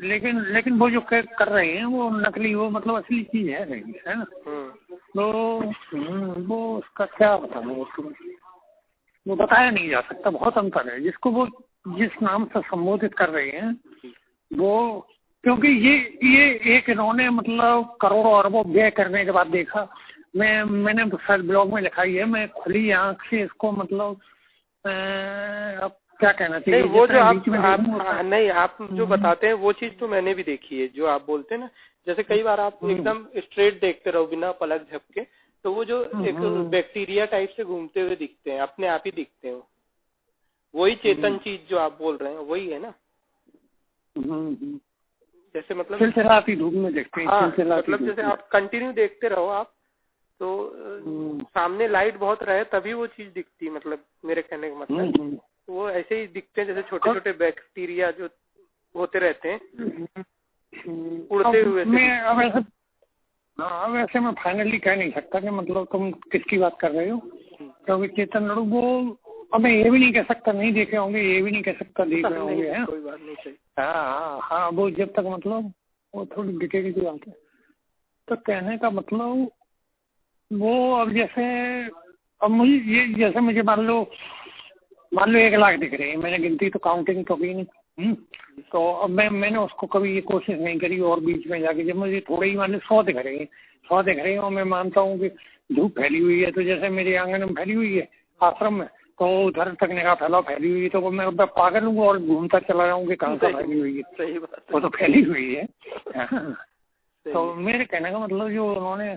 लेकिन वो जो कर रहे हैं वो नकली, वो मतलब असली चीज है नहीं, है ना? तो वो उसका क्या बताऊँ, वो बताया नहीं जा सकता। बहुत अंतर है। जिसको वो जिस नाम से संबोधित कर रहे हैं वो, क्योंकि ये एक इन्होंने मतलब करोड़ों अरबों व्यय करने के बाद देखा। मैंने शायद ब्लॉग में लिखा ही है, मैं खुली आंख से इसको मतलब अब क्या कहना चाहिए, वो जो आप जो बताते हैं वो चीज तो मैंने भी देखी है, जो आप बोलते हैं ना, जैसे कई बार आप एकदम स्ट्रेट देखते रहो बिना पलक झपके, तो वो जो एक बैक्टीरिया टाइप से घूमते हुए दिखते हैं, अपने आप ही दिखते हैं। वही चेतन चीज जो आप बोल रहे हैं वही है ना? जैसे मतलब चिलचिलाती धूप में देखते हैं। हाँ, मतलब जैसे आप कंटिन्यू देखते रहो आप, तो सामने लाइट बहुत रहे तभी वो चीज दिखती, मतलब मेरे कहने का मतलब वो ऐसे ही दिखते हैं जैसे छोटे छोटे बैक्टीरिया जो होते रहते हैं उड़ते हुए। हाँ, वैसे मैं फाइनली कह नहीं सकता कि मतलब तुम किसकी बात कर रहे हो, क्योंकि चेतन लड़ू वो, अब मैं ये भी नहीं कह सकता नहीं देखे होंगे, ये भी नहीं कह सकता देख रहे होंगे, है कोई बात नहीं सही। हाँ हाँ, वो जब तक मतलब वो थोड़ी डिटेल की बात है। तो कहने का मतलब वो अब जैसे, अब मुझे ये जैसे मुझे मान लो 1 लाख दिख रहे हैं, मैंने गिनती तो काउंटिंग तो की नहीं। तो अब मैंने उसको कभी ये कोशिश नहीं करी, और बीच में जाके जब मुझे थोड़े ही मान लो 100 दिख रहे हैं, 100 दिख रहे हैं, और मैं मानता हूँ कि धूप फैली हुई है, तो जैसे मेरे आंगन में फैली हुई है आश्रम में, तो उधर तक निगाह फैलाव फैली हुई है, तो मैं पागल हूँ और घूमता चला जाऊँ कि कहाँ से फैली हुई है। सही बात, वो तो फैली हुई है। तो मेरे कहने का मतलब जो उन्होंने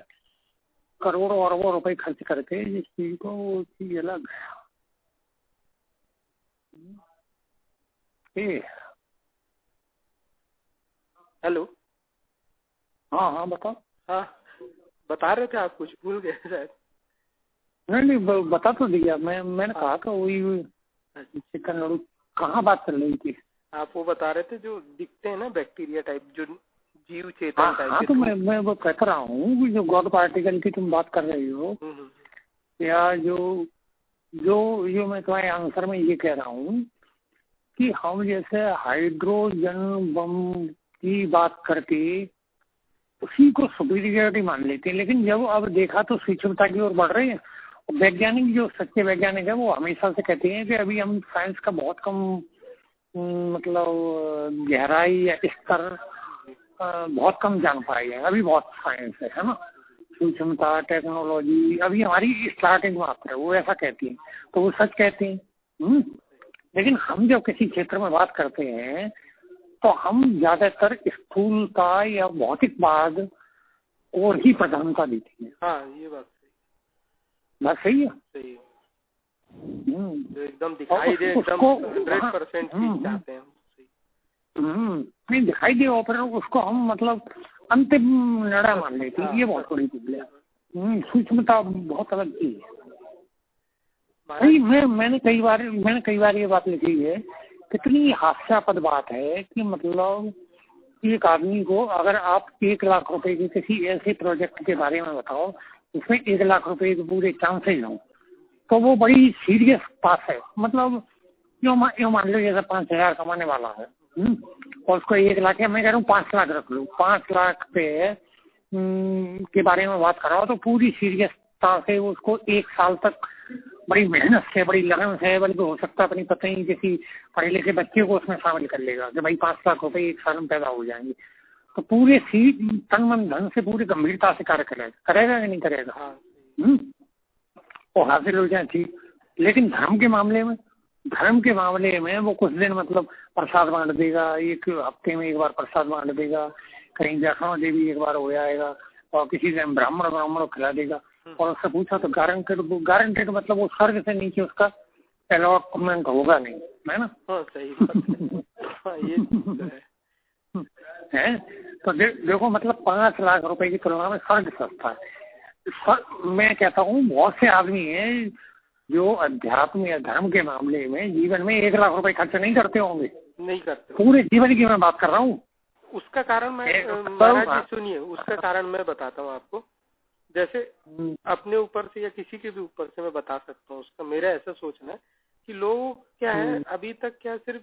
करोड़ों अरबों रुपए खर्च करके जिस चीज को, वो चीज अलग है। हेलो, हाँ बताओ। हाँ बता रहे थे आप, कुछ भूल गए शायद। नहीं बता तो दिया मैंने कहा था वही चिकन लड़ू। कहाँ बात कर रही थी आप? वो बता रहे थे जो दिखते हैं ना बैक्टीरिया टाइप, जो जीव चेतन टाइप। हाँ, तो मैं वो कह रहा हूँ जो गॉड पार्टिकल की तुम बात कर रही हो, या जो मैं तुम्हारे आंसर में ये कह रहा हूँ कि हम जैसे हाइड्रोजन बम की बात करके उसी को सुपीरियरिटी मान लेते हैं, लेकिन जब अब देखा तो सूक्ष्मता की ओर बढ़ रहे हैं। वैज्ञानिक जो सच्चे वैज्ञानिक है वो हमेशा से कहते हैं कि अभी हम साइंस का बहुत कम मतलब गहराई या स्तर बहुत कम जान पाए हैं, अभी बहुत साइंस है ना, सूक्ष्मता टेक्नोलॉजी अभी हमारी स्टार्टिंग मात्र है, वो ऐसा कहती है, तो वो सच कहते हैं। लेकिन हम जब किसी क्षेत्र में बात करते हैं तो हम ज्यादातर स्थूलता या भौतिकवाद और ही प्रधानता देती है। हाँ ये बात सही है। सही है। जो एकदम दिखाई दे, एकदम 100% चीज चाहते हैं। नहीं दिखाई दे ऑपरेटर, उसको हम मतलब अंतिम निर्णय मान लेते हैं। ये बहुत बड़ी चीज है। सूक्ष्मता बहुत अलग चीज है। भाई मैंने कई बार ये बात लिखी है, कितनी हास्यास्पद बात है कि मतलब एक आदमी को अगर आप 1 लाख रुपए के किसी ऐसे प्रोजेक्ट के बारे में बताओ उसमें 1 लाख रुपए के पूरे चांसेज हों, तो वो बड़ी सीरियस बात है। मतलब यूँ मान लो जैसे 5,000 कमाने वाला है और उसको 1 लाख, या मैं कह रहा हूँ 5 लाख रख लो, 5 लाख पे के बारे में बात कर रहा हो तो पूरी सीरियसता से उसको 1 साल तक बड़ी मेहनत से, बड़ी लगन से, बल्कि हो सकता है अपनी पता ही किसी पढ़े लिखे बच्चे को उसमें शामिल कर लेगा कि भाई 5 लाख रुपए 1 साल में पैदा हो जाएंगे, तो पूरे तन मन धन से पूरी गंभीरता से कार्य करेगा कि नहीं करेगा, वो हासिल हो जाए ठीक। लेकिन धर्म के मामले में वो कुछ दिन मतलब प्रसाद बांट देगा, 1 हफ्ते में 1 बार प्रसाद बांट देगा, कहीं वैष्णो देवी 1 बार हो जाएगा, और किसी दिन ब्राह्मण को खिला देगा, और उससे पूछा तो गारंटेड मतलब वो स्वर्ग से नीचे उसका अलॉटमेंट होगा नहीं, है ना। सही बात है। तो देखो मतलब 5 लाख रुपए की तुलना में स्वर्ग सस्ता है। मैं कहता हूँ बहुत से आदमी हैं जो अध्यात्म या धर्म के मामले में जीवन में 1 लाख रुपए खर्च नहीं करते होंगे, नहीं करते पूरे जीवन की मैं बात कर रहा हूँ। उसका कारण महाराज जी सुनिए, उसका कारण मैं बताता हूँ आपको। जैसे अपने ऊपर से या किसी के भी ऊपर से मैं बता सकता हूँ, उसका मेरा ऐसा सोचना है कि लोग क्या है अभी तक क्या सिर्फ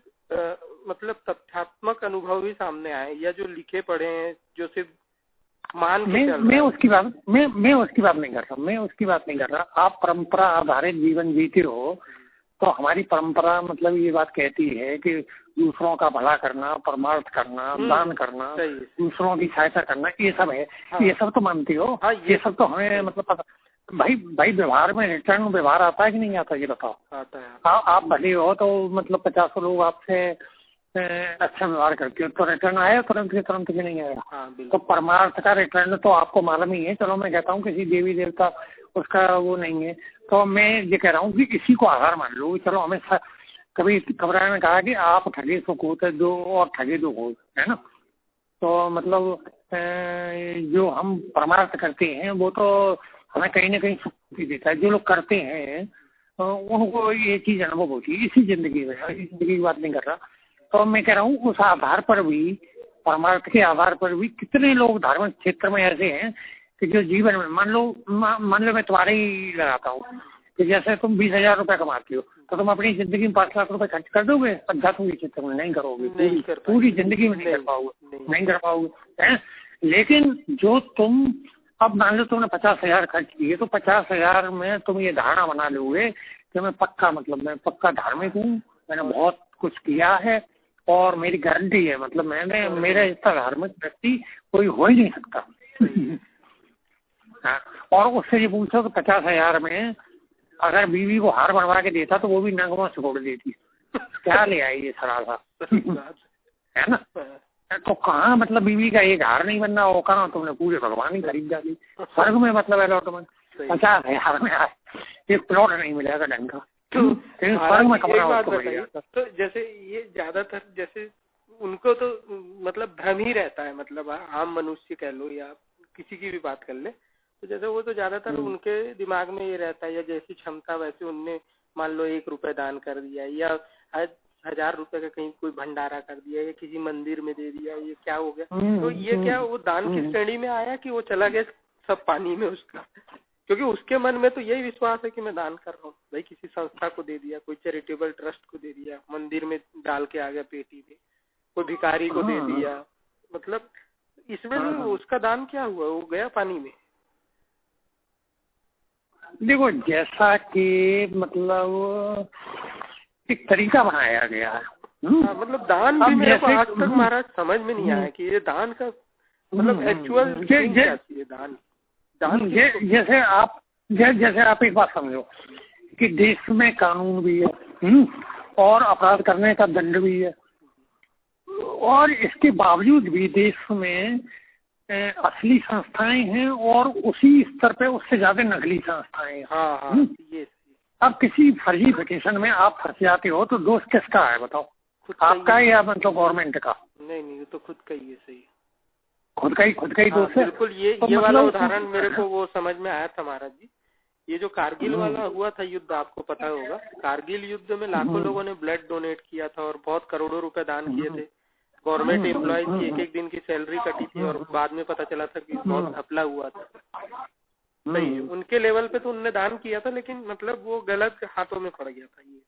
मतलब तथ्यात्मक अनुभव ही सामने आए, या जो लिखे पढ़े हैं जो सिर्फ मान के चल मैं उसकी बात नहीं कर रहा। आप परंपरा आधारित जीवन जीते हो तो हमारी परंपरा मतलब ये बात कहती है कि दूसरों का भला करना, परमार्थ करना, दान करना, दूसरों की सहायता करना, ये सब है। ये सब तो मानती हो। ये सब तो हमें मतलब पता। भाई व्यवहार में रिटर्न व्यवहार आता है कि नहीं आता, ये बताओ। आता है। आप भले हो तो मतलब 50 लोग आपसे अच्छा व्यवहार करते हो तो रिटर्न आया तुरंत भी नहीं आएगा। तो परमार्थ का रिटर्न तो आपको मालूम ही है। चलो मैं कहता हूँ किसी देवी देवता उसका वो नहीं है, तो मैं ये कह रहा हूँ कि इसी को आधार मान लो। चलो हमें कभी कबराय ने कहा कि आप ठगे सुख होते दो और ठगे दो हो, है ना। तो मतलब जो हम परमार्थ करते हैं वो तो हमें कहीं ना कहीं सुख भी देता है। जो लोग करते हैं उनको ये चीज अनुभव होती है इसी जिंदगी में, इसी जिंदगी की बात नहीं कर रहा। तो मैं कह रहा हूँ उस आधार पर भी, परमार्थ के आधार पर भी कितने लोग धार्मिक क्षेत्र में ऐसे हैं कि जो जीवन में मान लो मैं तुम्हारे ही लगाता हूँ कि जैसे तुम 20,000 रुपए कमाती हो तो तुम अपनी जिंदगी में 5 लाख रुपए खर्च कर दोगे? अध्यात्म के क्षेत्र में नहीं करोगे, पूरी जिंदगी में नहीं कर पाओगे है। लेकिन जो तुम अब मान लो तुमने 50,000 खर्च किए तो 50,000 में तुम ये धारणा बना लोगे कि मैं पक्का धार्मिक हूँ, मैंने बहुत कुछ किया है और मेरी गारंटी है, मतलब मेरा इतना धार्मिक व्यक्ति कोई हो ही नहीं सकता। हाँ, और उससे ये पूछो कि 50,000 में अगर बीवी को हार बनवा के देता तो वो भी नंगवा छोड़ देती, क्या ले आई ये सरासा है ना। तो कहाँ मतलब बीवी का एक हार नहीं बनना हो, कहाँ तुमने पूरे भगवान ही खरीद डाली। स्वर्ग में मतलब अलॉटमेंट 50,000 में एक प्लॉट नहीं मिलेगा ढंग का, स्वर्ग में कमरा मिलेगा। तो जैसे ये ज्यादातर जैसे उनको तो मतलब भ्रम ही रहता है, मतलब आम मनुष्य कह लो या किसी की भी बात कर ले, तो जैसे वो तो ज्यादातर उनके दिमाग में ये रहता है या जैसी क्षमता वैसे उनने मान लो 1 रुपए दान कर दिया या 1,000 रुपए का कहीं कोई भंडारा कर दिया या किसी मंदिर में दे दिया, ये क्या हो गया। तो ये क्या वो दान की श्रेणी में आया कि वो चला गया सब पानी में उसका, क्योंकि उसके मन में तो यही विश्वास है कि मैं दान कर रहा हूँ भाई, किसी संस्था को दे दिया, कोई चैरिटेबल ट्रस्ट को दे दिया, मंदिर में डाल के आ गया पेटी में, कोई भिखारी को दे दिया, मतलब इसमें उसका दान क्या हुआ, वो गया पानी में। देखो जैसा कि मतलब एक तरीका बनाया गया है, मतलब दान भी मेरे को आज तक महाराज समझ में नहीं आया कि ये दान का मतलब एक्चुअल क्या है दान। जैसे आप एक बात समझो कि देश में कानून भी है और अपराध करने का दंड भी है, और इसके बावजूद भी देश में असली संस्थाएं हैं और उसी स्तर पे उससे ज्यादा नकली संस्थाएं हैं। हाँ, ये अब किसी फर्जी पिटीशन में आप फंस जाते हो तो दोष किसका है बताओ, आपका या मतलब गवर्नमेंट का? नहीं तो खुद का ही है। सही, खुद का ही दोष है। बिल्कुल। ये वाला उदाहरण मेरे को वो समझ में आया था महाराज जी, ये जो कारगिल वाला हुआ था युद्ध, आपको पता होगा, कारगिल युद्ध में लाखों लोगों ने ब्लड डोनेट किया था और बहुत करोड़ों रुपए दान किए थे। गवर्नमेंट एम्प्लॉयज की एक दिन की सैलरी कटी थी और बाद में पता चला था कि बहुत घपला हुआ था। सही, उनके लेवल पे तो उनने दान किया था, लेकिन मतलब वो गलत हाथों में पड़ गया था ये।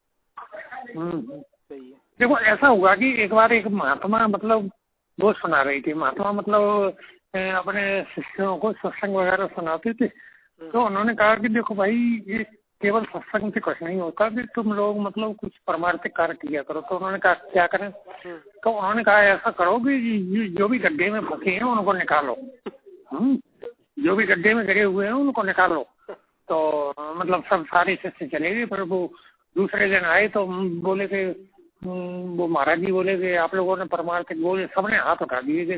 सही है। देखो ऐसा हुआ कि एक बार एक महात्मा मतलब वो सुना रही थी, महात्मा मतलब अपने शिष्यों को सत्संग वगैरह सुनाते थे, तो उन्होंने कहा कि देखो भाई ये केवल सत्संग से कुछ नहीं होता कि तुम लोग मतलब कुछ परमार्थिक कार्य किया करो। तो उन्होंने कहा क्या करें, तो उन्होंने कहा ऐसा करो कि जो भी गड्ढे में फंसे हैं उनको निकालो, जो भी गड्ढे में गिरे हुए हैं उनको निकालो। तो मतलब सब सारे शिष्य चले गए, पर वो दूसरे दिन आए तो बोले कि वो महाराज जी बोले कि आप लोगों ने परमार्थिक बोले, सबने हाथ उठा दिए कि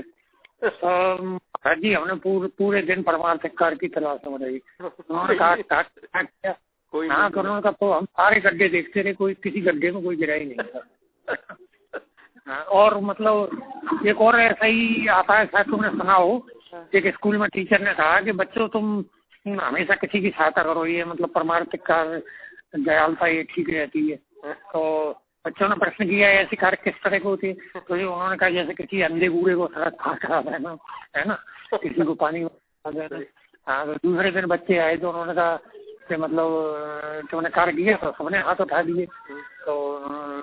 महाराज जी हमने पूरे दिन परमार्थिक कार्य की तलाश में रही। उन्होंने कहा क्या, हाँ, तो उन्होंने कहा तो हम सारे गड्ढे देखते रहे, कोई किसी गड्ढे में कोई गिरा ही नहीं था। और मतलब एक और ऐसा ही आता है, शायद तुमने सुना हो, एक स्कूल में टीचर ने कहा कि बच्चों तुम हमेशा किसी की सहायता करो, ये मतलब परमार्थिक कार्य दयालुता ये ठीक रहती है। तो बच्चों ने प्रश्न किया ऐसी कार्य किस तरह की होती है, तो उन्होंने कहा जैसे किसी अंधे बूढ़े को सड़क पार करा देना है ना, किसी को पानी देना। हाँ, तो दूसरे दिन बच्चे आए तो उन्होंने कहा कि मतलब तुमने कार्य किया, तो सबने हाथ उठा दिए। तो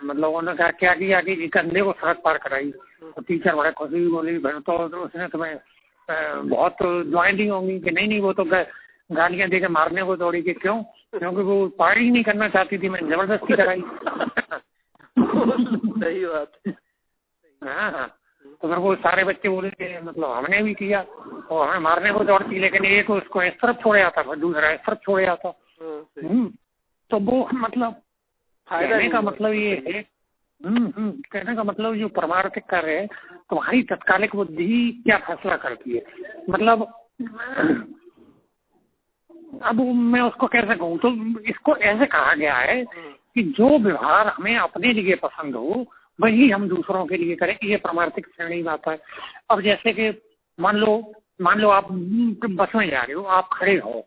मतलब उन्होंने कहा क्या किया कि एक अंधे को सड़क पार कराई। तो टीचर बड़े खुशी बोली तो उसने तुम्हें बहुत दुआएं दी होंगी कि नहीं वो तो गालियां देकर मारने को दौड़ी कि क्यों, क्योंकि वो पार ही नहीं करना चाहती थी, मैंने जबरदस्ती कराई। सही बात है। हाँ, तो फिर वो सारे बच्चे बोले कि मतलब हमने भी किया और हमें मारने को दौड़ती, लेकिन एक उसको इस तरफ छोड़े आता था, दूसरा इस तरफ छोड़े आता। तो वो मतलब कहने का मतलब ये है, कहने का मतलब जो परमार्थिक कार्य है, तुम्हारी तत्कालिक बुद्धि क्या फैसला करती है। मतलब अब मैं उसको कैसे कहूँ, तो इसको ऐसे कहा गया है कि जो व्यवहार हमें अपने लिए पसंद हो वही हम दूसरों के लिए करें, ये परमार्थिक श्रेणी में आता है। अब जैसे कि मान लो आप बस में जा रहे हो, आप खड़े हो,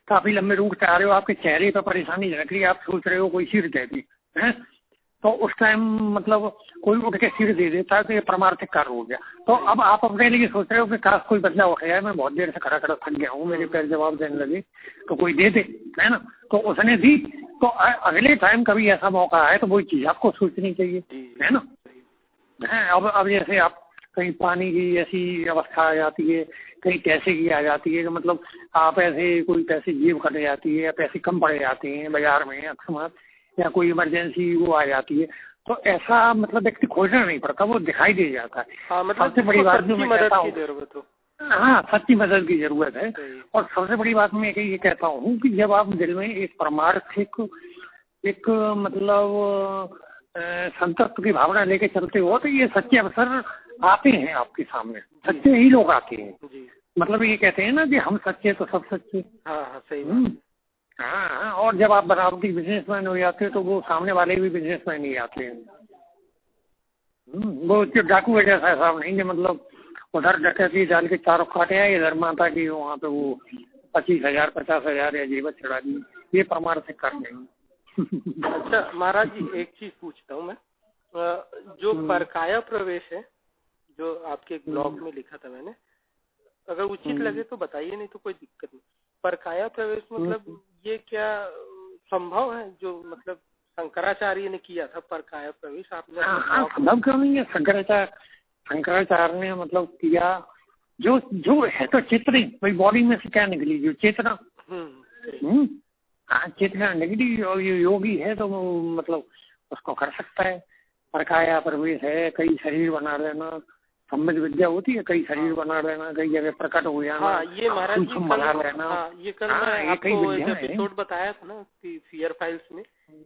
काफी लंबे रूट से आ रहे हो, आपके चेहरे पर परेशानी झलक रही है, आप सोच रहे हो कोई सीट दे दी है, तो उस टाइम मतलब कोई उठ के सिर दे देता है तो ये परमार्थिक कार्य हो गया। तो अब आप अपने लिए सोच रहे हो कि काश कोई बदला उठ गया, मैं बहुत देर से खड़ा खड़ा थक गया हूँ, मेरे पैर जवाब देने लगे, तो कोई दे दे, है ना। तो उसने दी, तो अगले टाइम कभी ऐसा मौका आए तो वही चीज आपको सोचनी चाहिए, है ना। अब जैसे आप कहीं पानी की ऐसी अवस्था आ जाती है, कहीं पैसे की आ जाती है, तो मतलब आप ऐसे कोई पैसे जेब कट जाती है या पैसे कम पड़ जाते हैं बाजार में अकस्मात, या कोई इमरजेंसी वो आ जाती है, तो ऐसा मतलब व्यक्ति खोजना नहीं पड़ता, वो दिखाई दे जाता है। हाँ, मतलब सबसे बड़ी बात जो मैं कहता हूँ, हाँ, सच्ची मदद की जरूरत है। और सबसे बड़ी बात मैं ये कहता हूँ कि जब आप दिल में एक परमार्थिक एक मतलब संतुष्ट की भावना लेके चलते हो तो ये सच्चे अवसर आते हैं आपके सामने, सच्चे ही लोग आते हैं। मतलब ये कहते हैं ना कि हम सच्चे तो सब सच्चे। हाँ, सही। हाँ, और जब आप बनावटी बिजनेसमैन हो जाते हैं तो वो सामने वाले भी बिजनेसमैन ही आते हैं। वो डाकू जैसा साहब नहीं कि मतलब उधर डकैती डाल के चारों काटे आए, इधर माता की वहाँ पे वो 25,000 50,000 या जीवत चढ़ा दी, ये परमार्थिक कर नहीं। अच्छा महाराज जी, एक चीज पूछता हूँ मैं, जो परकाया प्रवेश है जो आपके एक ब्लॉग में लिखा था मैंने, अगर उचित लगे तो बताइए, नहीं तो कोई दिक्कत नहीं। परकाया प्रवेश मतलब ये क्या संभव है, जो मतलब शंकराचार्य ने किया था परकाया प्रवेश? आपने संभव क्यों नहीं है, शंकराचार्य ने मतलब किया, जो है तो चित्र ही, भाई बॉडी में से क्या निकली, जो चेतना, हाँ चेतना निकली, योगी है तो मतलब उसको कर सकता है। परकाया प्रवेश है, कई शरीर बना लेना, सम्मित विद्या होती है, कई शरीर बना लेना, कई जगह प्रकट हो जाना। हाँ, ये महाराज जी बना लेना। ये कल मैं आपको एक एपिसोड बताया था ना फियर फाइल्स में,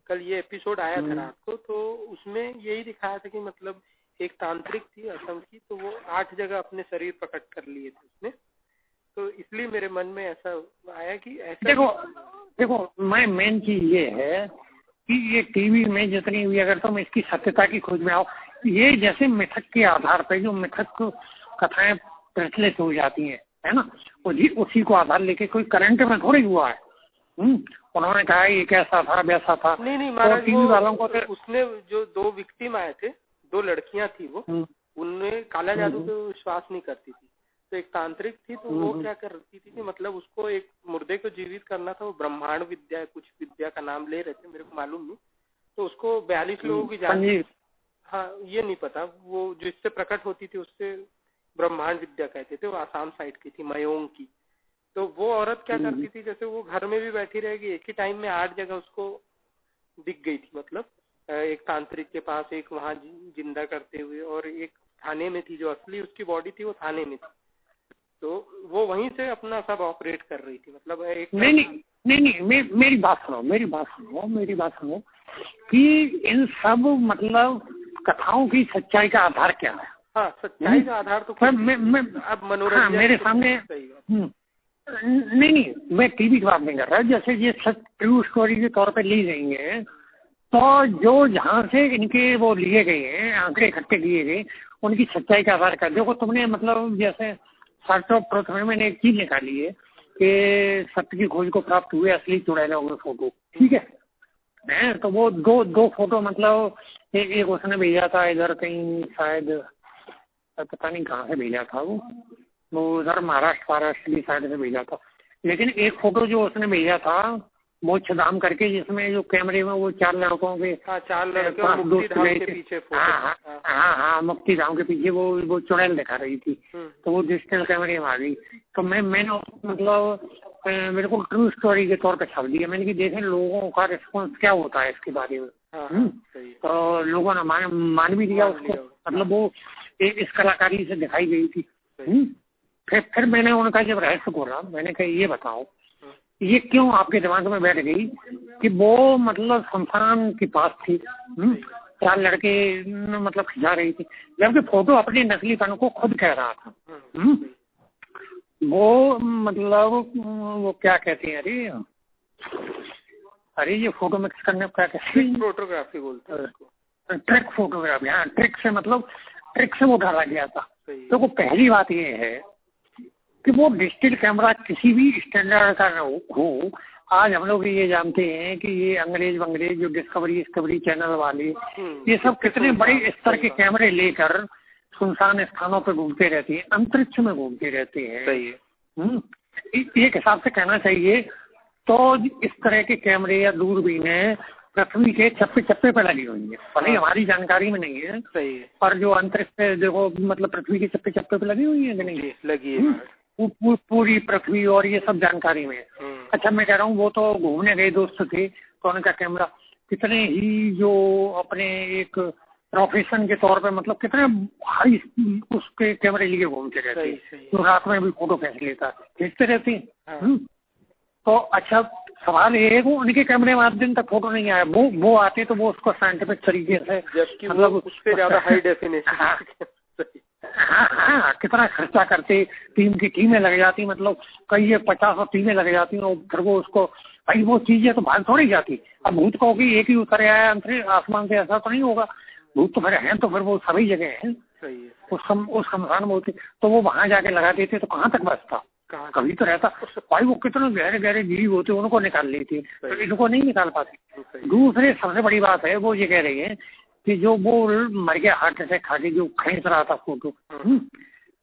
कल ये एपिसोड आया था रात को, तो उसमें यही दिखाया था कि मतलब एक तांत्रिक थी असम की, तो वो 8 जगह अपने शरीर प्रकट कर लिए थे उसने, तो इसलिए मेरे मन में ऐसा आया कि ऐसा। देखो मैं मेन चीज ये है कि ये टीवी में जितनी भी अगर तुम इसकी सत्यता की खोज में आओ, ये जैसे मिथक के आधार पर जो मिथक कथाएं प्रचलित हो जाती हैं, है ना, उसी को आधार लेके, कोई करंट में थोड़ी हुआ है। उन्होंने कहा ये कैसा था वैसा था। नहीं महाराज, टीवी वालों को तो उसने जो 2 विक्टिम आए थे, 2 लड़कियां थी, वो उनमें काला जादू पे विश्वास नहीं करती थी, तो एक तांत्रिक थी, तो वो क्या करती थी कि मतलब उसको एक मुर्दे को जीवित करना था, वो ब्रह्मांड विद्या कुछ विद्या का नाम ले रहे थे, मेरे को मालूम नहीं, तो उसको 42 लोगों की जान, हाँ ये नहीं पता, वो जिससे प्रकट होती थी उससे ब्रह्मांड विद्या कहते थे, वो आसाम साइड की थी, मयोंग की। तो वो औरत क्या करती थी, जैसे वो घर में भी बैठी रहेगी, एक ही टाइम में 8 जगह उसको दिख गई थी, मतलब एक तांत्रिक के पास, एक वहाँ जिंदा करते हुए, और एक थाने में थी, जो असली उसकी बॉडी थी वो थाने में थी, तो वो वहीं से अपना सब ऑपरेट कर रही थी। मतलब एक नहीं, मेरी बात सुनो कि इन सब मतलब कथाओं की सच्चाई का आधार क्या है? हाँ, सच्चाई का आधार तो अब मनोरंजन। हाँ, मेरे सामने नहीं, मैं टीवी की बात नहीं कर रहा, जैसे ये सच ट्रू स्टोरी के तौर पे ली गई है, तो जो जहाँ से इनके वो लिए गए हैं, आंकड़े इकट्ठे किए गए, उनकी सच्चाई का आधार कर देखो तुमने, मतलब जैसे सर्च ऑफ ट्रुथ में मैंने एक चीज निकाली है कि सत्य की खोज को प्राप्त हुए असली चुड़ैलों के फोटो, ठीक है, तो वो दो फोटो, मतलब एक उसने भेजा था इधर कहीं, शायद पता नहीं कहाँ से भेजा था, वो उधर महाराष्ट्र की साइड से भेजा था, लेकिन एक फोटो जो उसने भेजा था मोक्षधाम करके, जिसमें जो कैमरे में वो 4 लड़कों के, 4 लड़के मुक्तिधाम के पीछे, हाँ मुक्तिधाम के पीछे वो चुड़ैल दिखा रही थी, तो वो डिजिटल कैमरे में आ गई, तो मैंने मतलब मेरे को ट्रू स्टोरी के तौर पे छाप दिया, मैंने कि देखें लोगों का रिस्पॉन्स क्या होता है इसके बारे में। तो लोगों ने मान भी दिया उसको, मतलब वो इस कलाकारी से दिखाई गई थी। फिर मैंने उनका जब रहस्य खोला, मैंने कहा ये बताओ ये क्यों आपके दिमाग में बैठ गई कि वो मतलब शमशान के पास थी, 4 लड़के मतलब खिंचा रही थी, जबकि फोटो अपने नकलीपन को खुद कह रहा था। वो मतलब वो क्या कहते हैं, अरे ये फोटो मिक्स करने को क्या कहते हैं, फोटोग्राफी बोलते हैं, ट्रिक फोटोग्राफी। हाँ, ट्रिक से मतलब ट्रिक से वो डाला गया था। तो वो पहली बात ये है कि वो डिजिटल कैमरा किसी भी स्टैंडर्ड का हो, आज हम लोग ये जानते हैं कि ये अंग्रेज जो डिस्कवरी चैनल वाले ये सब कितने बड़े स्तर के कैमरे लेकर सुनसान स्थानों पर घूमते रहते हैं, अंतरिक्ष में घूमते रहते हैं। सही है। एक हिसाब से कहना चाहिए तो इस तरह के कैमरे या दूरबीनें पृथ्वी के चप्पे चप्पे पे लगी हुई है, भले हमारी जानकारी में नहीं है। सही है। पर जो अंतरिक्ष पे देखो मतलब पृथ्वी के चप्पे चप्पे पे लगी हुई है कि नहीं? लगी है। पूरी पृथ्वी और ये सब जानकारी में। अच्छा मैं कह रहा हूँ वो तो घूमने गए दोस्त थे तो उनका कैमरा कितने ही जो अपने एक प्रोफेशन के तौर पे मतलब कितने हाई उसके कैमरे लिए घूमते रहते हैं, तो रात में भी फोटो खींचते रहते हैं। तो अच्छा सवाल ये है वो उनके कैमरे में 8 दिन तक फोटो नहीं आया, वो आते तो वो उसको साइंटिफिक तरीके से मतलब उससे ज्यादा हाई डेफिनेशन। हाँ कितना खर्चा करते, टीमें लग जाती, मतलब कई 50 टीमें लग जाती और फिर वो उसको भाई वो चीजें तो भाग थोड़ी जाती। अब भूत कहो कि एक ही उतर आया अंतरिक्ष आसमान से, ऐसा तो नहीं होगा। भूत तो फिर हैं तो फिर वो सभी जगह हैं। उस शमशान में होते तो वो वहां जाके लगा देते तो कहाँ तक बचता, कभी तो रहता। भाई वो कितने गहरे गहरे जीव होते उनको निकाल लेते, तो इनको नहीं निकाल पाते। दूसरे सबसे बड़ी बात है वो ये कह रही है कि जो वो मर गया हार्ट अटैक खा के जो खींच रहा था फोटो,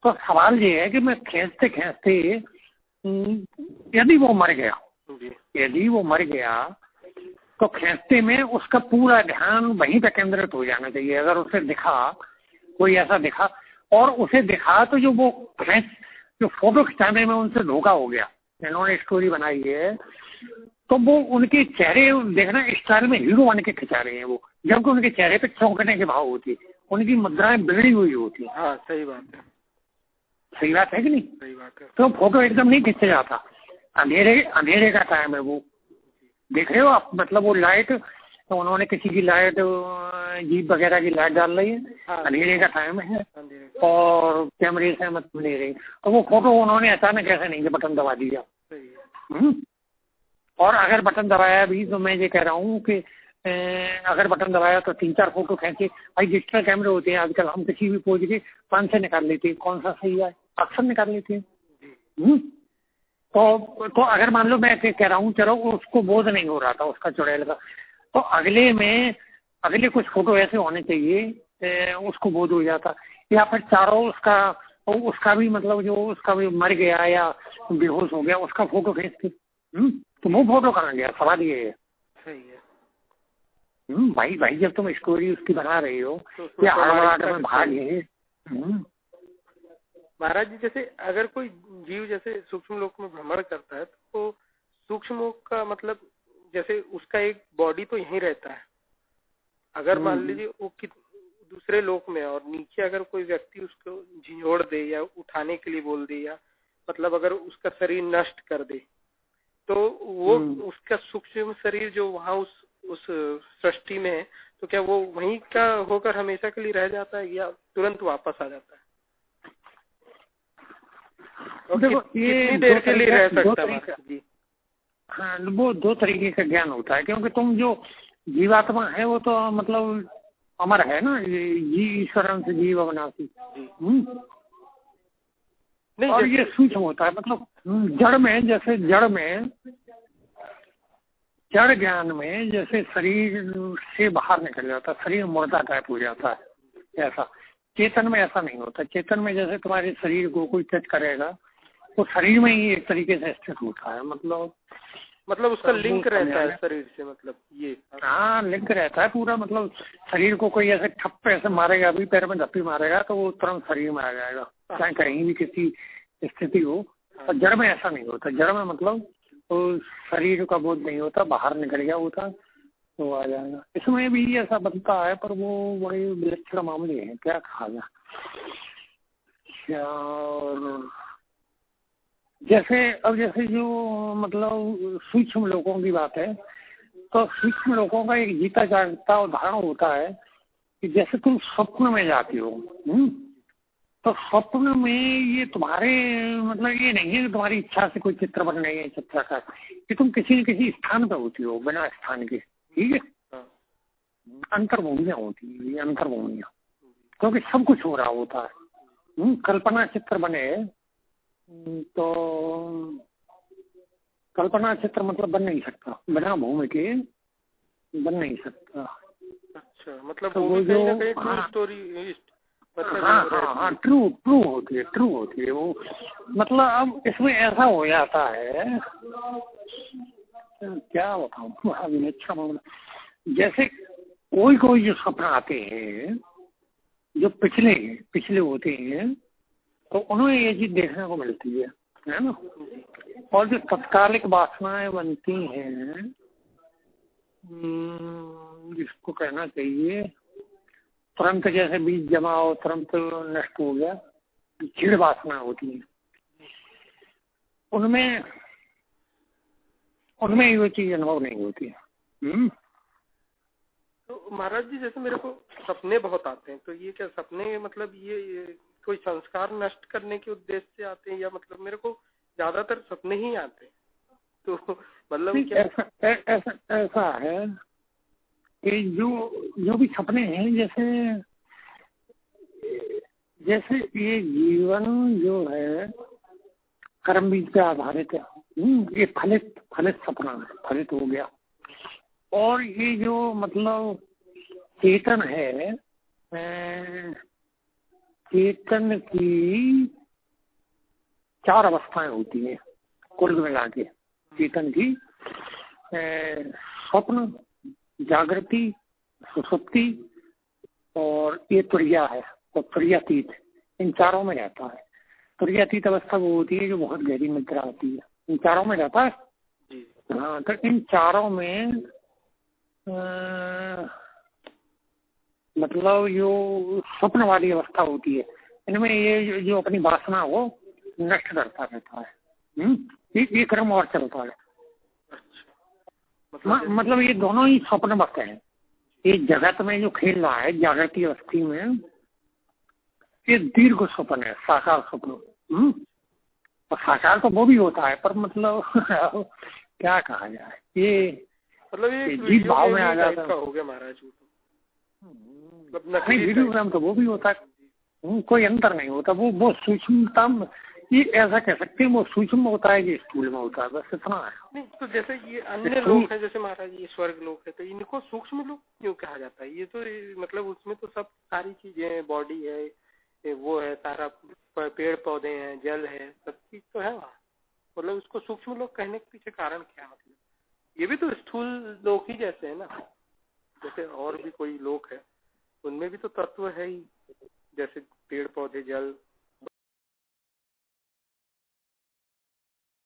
तो सवाल ये है कि मैं खींचते खींचते यदि वो मर गया तो खींचते में उसका पूरा ध्यान वहीं पे केंद्रित हो जाना चाहिए। अगर उसे दिखा कोई ऐसा दिखा और उसे दिखा तो जो फोटो खिंचाने में उनसे धोखा हो गया, इन्होंने स्टोरी बनाई है तो वो उनके चेहरे देखना स्टाइल में हीरो बन के खिंचा रहे हैं वो, जबकि उनके चेहरे पे चौंकने के भाव होती, उनकी मुद्राएं बिगड़ी हुई होती। हाँ सही बात है कि नहीं? सही बात है। तो फोटो एकदम नहीं खींचा जाता, अंधेरे का टाइम है वो, देख रहे हो आप, मतलब वो लाइट तो उन्होंने किसी की लाइट जीप वगैरह की लाइट डाल रही है, अंधेरे का टाइम है और कैमरे से मतलब ले रही, तो वो फोटो उन्होंने अचानक ऐसे नहीं बटन दबा दिया। और अगर बटन दबाया भी तो मैं ये कह रहा हूँ कि अगर बटन दबाया तो 3-4 फोटो खींचे। भाई डिजिटल कैमरे होते हैं आजकल, हम किसी भी पोज के 5 से निकाल लेते हैं, कौन सा सही है अक्सर निकाल लेते हैं। तो अगर मान लो मैं कह रहा हूँ चलो उसको बोध नहीं हो रहा था उसका चुड़ैल का, तो अगले कुछ फोटो ऐसे होने चाहिए उसको बोध हो जाता, या फिर चारों उसका भी मतलब जो उसका भी मर गया या बेहोश हो गया उसका फोटो खींचते। तो वो फोटो कहाँ गया, सवाल ये है। सही है। भाई जब तुम स्टोरी उसकी बना रही हो या हड़बड़ाहट में भाग है। महाराज जी जैसे अगर कोई जीव जैसे सूक्ष्म लोक में भ्रमण करता है तो सूक्ष्म लोक का मतलब जैसे उसका एक बॉडी तो यहीं रहता है, अगर मान लीजिए वो दूसरे लोक में और नीचे अगर कोई व्यक्ति उसको झिझोड़ दे या उठाने के लिए बोल दे या मतलब अगर उसका शरीर नष्ट कर दे तो वो उसका सूक्ष्म शरीर जो वहाँ उस सृष्टि में है तो क्या वो वहीं का होकर हमेशा के लिए रह जाता है या तुरंत वापस आ जाता है? देखो कितनी देर के लिए रह सकता है जी? हाँ वो 2 तरीके का ज्ञान होता है, क्योंकि तुम जो जीवात्मा है वो तो मतलब अमर है ना, ईश्वरन से जीव अविनाशी। और ये सूक्ष्म होता है, मतलब जड़ ज्ञान में जैसे शरीर से बाहर निकल जाता है, शरीर मुर्दा टाइप हो जाता है, ऐसा चेतन में ऐसा नहीं होता। चेतन में जैसे तुम्हारे शरीर को कोई टच करेगा तो शरीर में ही एक तरीके से स्थित होता है, मतलब उसका लिंक रहता है शरीर से, मतलब ये हाँ लिंक रहता है पूरा, मतलब शरीर को कोई ऐसे ठप्पे ऐसे मारेगा, अभी पैर में धप्पी मारेगा तो वो तुरंत शरीर में आ जाएगा, चाहे कहीं भी किसी स्थिति हो। और जड़ में ऐसा नहीं होता, जड़ में मतलब तो शरीर का बोध नहीं होता, बाहर निकल गया होता तो आ जाएगा। इसमें भी ऐसा बनता है पर वो बड़े विलक्षण मामले हैं, क्या कहा जाए। और जैसे जो मतलब सूक्ष्म लोगों की बात है, तो सूक्ष्म लोगों का एक जीता जागता उदाहरण होता है कि जैसे तुम स्वप्न में जाती हो, तो स्वप्न में ये तुम्हारे मतलब ये नहीं है कि तुम्हारी इच्छा से कोई चित्र बन रही है चित्रकार, कि तुम किसी न किसी स्थान पे होती हो बिना स्थान के, ठीक है। अंतर्भूमियां होती है, ये अंतर्भूमियां, क्योंकि सब कुछ हो रहा होता है। कल्पना चित्र बने तो कल्पना चित्र मतलब बन नहीं सकता, बिना भूमि के बन नहीं सकता। अच्छा, मतलब तो वो भी कहीं ना कहीं हाँ, ट्रू स्टोरी मतलब हाँ हाँ हाँ, ट्रू ट्रू होती है, ट्रू होती है वो। मतलब अब इसमें ऐसा हो जाता है, क्या बताऊँ अभी, अच्छा मामला जैसे कोई कोई जो सपना आते हैं जो पिछले पिछले होते हैं, तो उन्हें ये चीज देखने को मिलती है ना। और जो तत्कालिक वासनाएं बनती हैं, जिसको कहना चाहिए तुरंत, जैसे बीज जमा हो तुरंत नष्ट हो गया, चिड़ वासना होती है, उनमें उनमें ये चीज अनुभव नहीं होती है। तो महाराज जी, जैसे मेरे को सपने बहुत आते हैं, तो ये क्या सपने मतलब ये कोई संस्कार नष्ट करने के उद्देश्य से आते हैं, या मतलब मेरे को ज्यादातर सपने ही आते हैं, तो मतलब क्या ऐसा है कि जो भी सपने हैं, जैसे जैसे ये जीवन जो है कर्म बीज पे आधारित है। ये फलित फलित सपना है, फलित हो गया। और ये जो मतलब चेतन है, चेतन की 4 अवस्थाएं होती हैं कुल मिला के चेतन की, स्वप्न, जागृति, सुषुप्ति और ये तुरिया है, तो तुरियातीत, इन चारों में रहता है। तुरियातीत अवस्था वो होती है जो बहुत गहरी निद्रा होती है, इन चारों में रहता है। हाँ, तो इन चारों में मतलब जो स्वप्न वाली अवस्था होती है, इनमें ये जो अपनी वासना हो नष्ट करता रहता है। ये क्रम और चलता है। मतलब ये दोनों ही स्वप्न वक्त है। ये जगत में जो खेल रहा है जागृति अवस्थी में, ये दीर्घ स्वप्न है, साकार स्वप्न। और साकार तो वो भी होता है, पर मतलब क्या कहा जाए, ये मतलब ये जीव भाव में आ जाता है। हो गया महाराज, नहीं, वीडियो ग्राम तो वो भी होता है, कोई अंतर नहीं होता। वो सूक्ष्मतम, ये ऐसा कह सकते हैं, वो सूक्ष्म होता है ये स्थूल में होता है, बस इतना है। नहीं, तो जैसे ये अन्य लोग हैं, जैसे महाराज ये स्वर्ग लोग है, तो इनको सूक्ष्म लोग क्यों कहा जाता है? ये तो मतलब उसमें तो सब सारी चीजें हैं, बॉडी है, वो है, सारा पेड़ पौधे हैं, जल है, सब चीज तो है वहाँ। मतलब उसको सूक्ष्म लोग कहने के पीछे कारण क्या? मतलब ये भी तो स्थूल लोग ही जैसे है ना, जैसे और भी कोई लोग है, उनमें भी तो तत्व है ही, जैसे पेड़ पौधे, जल,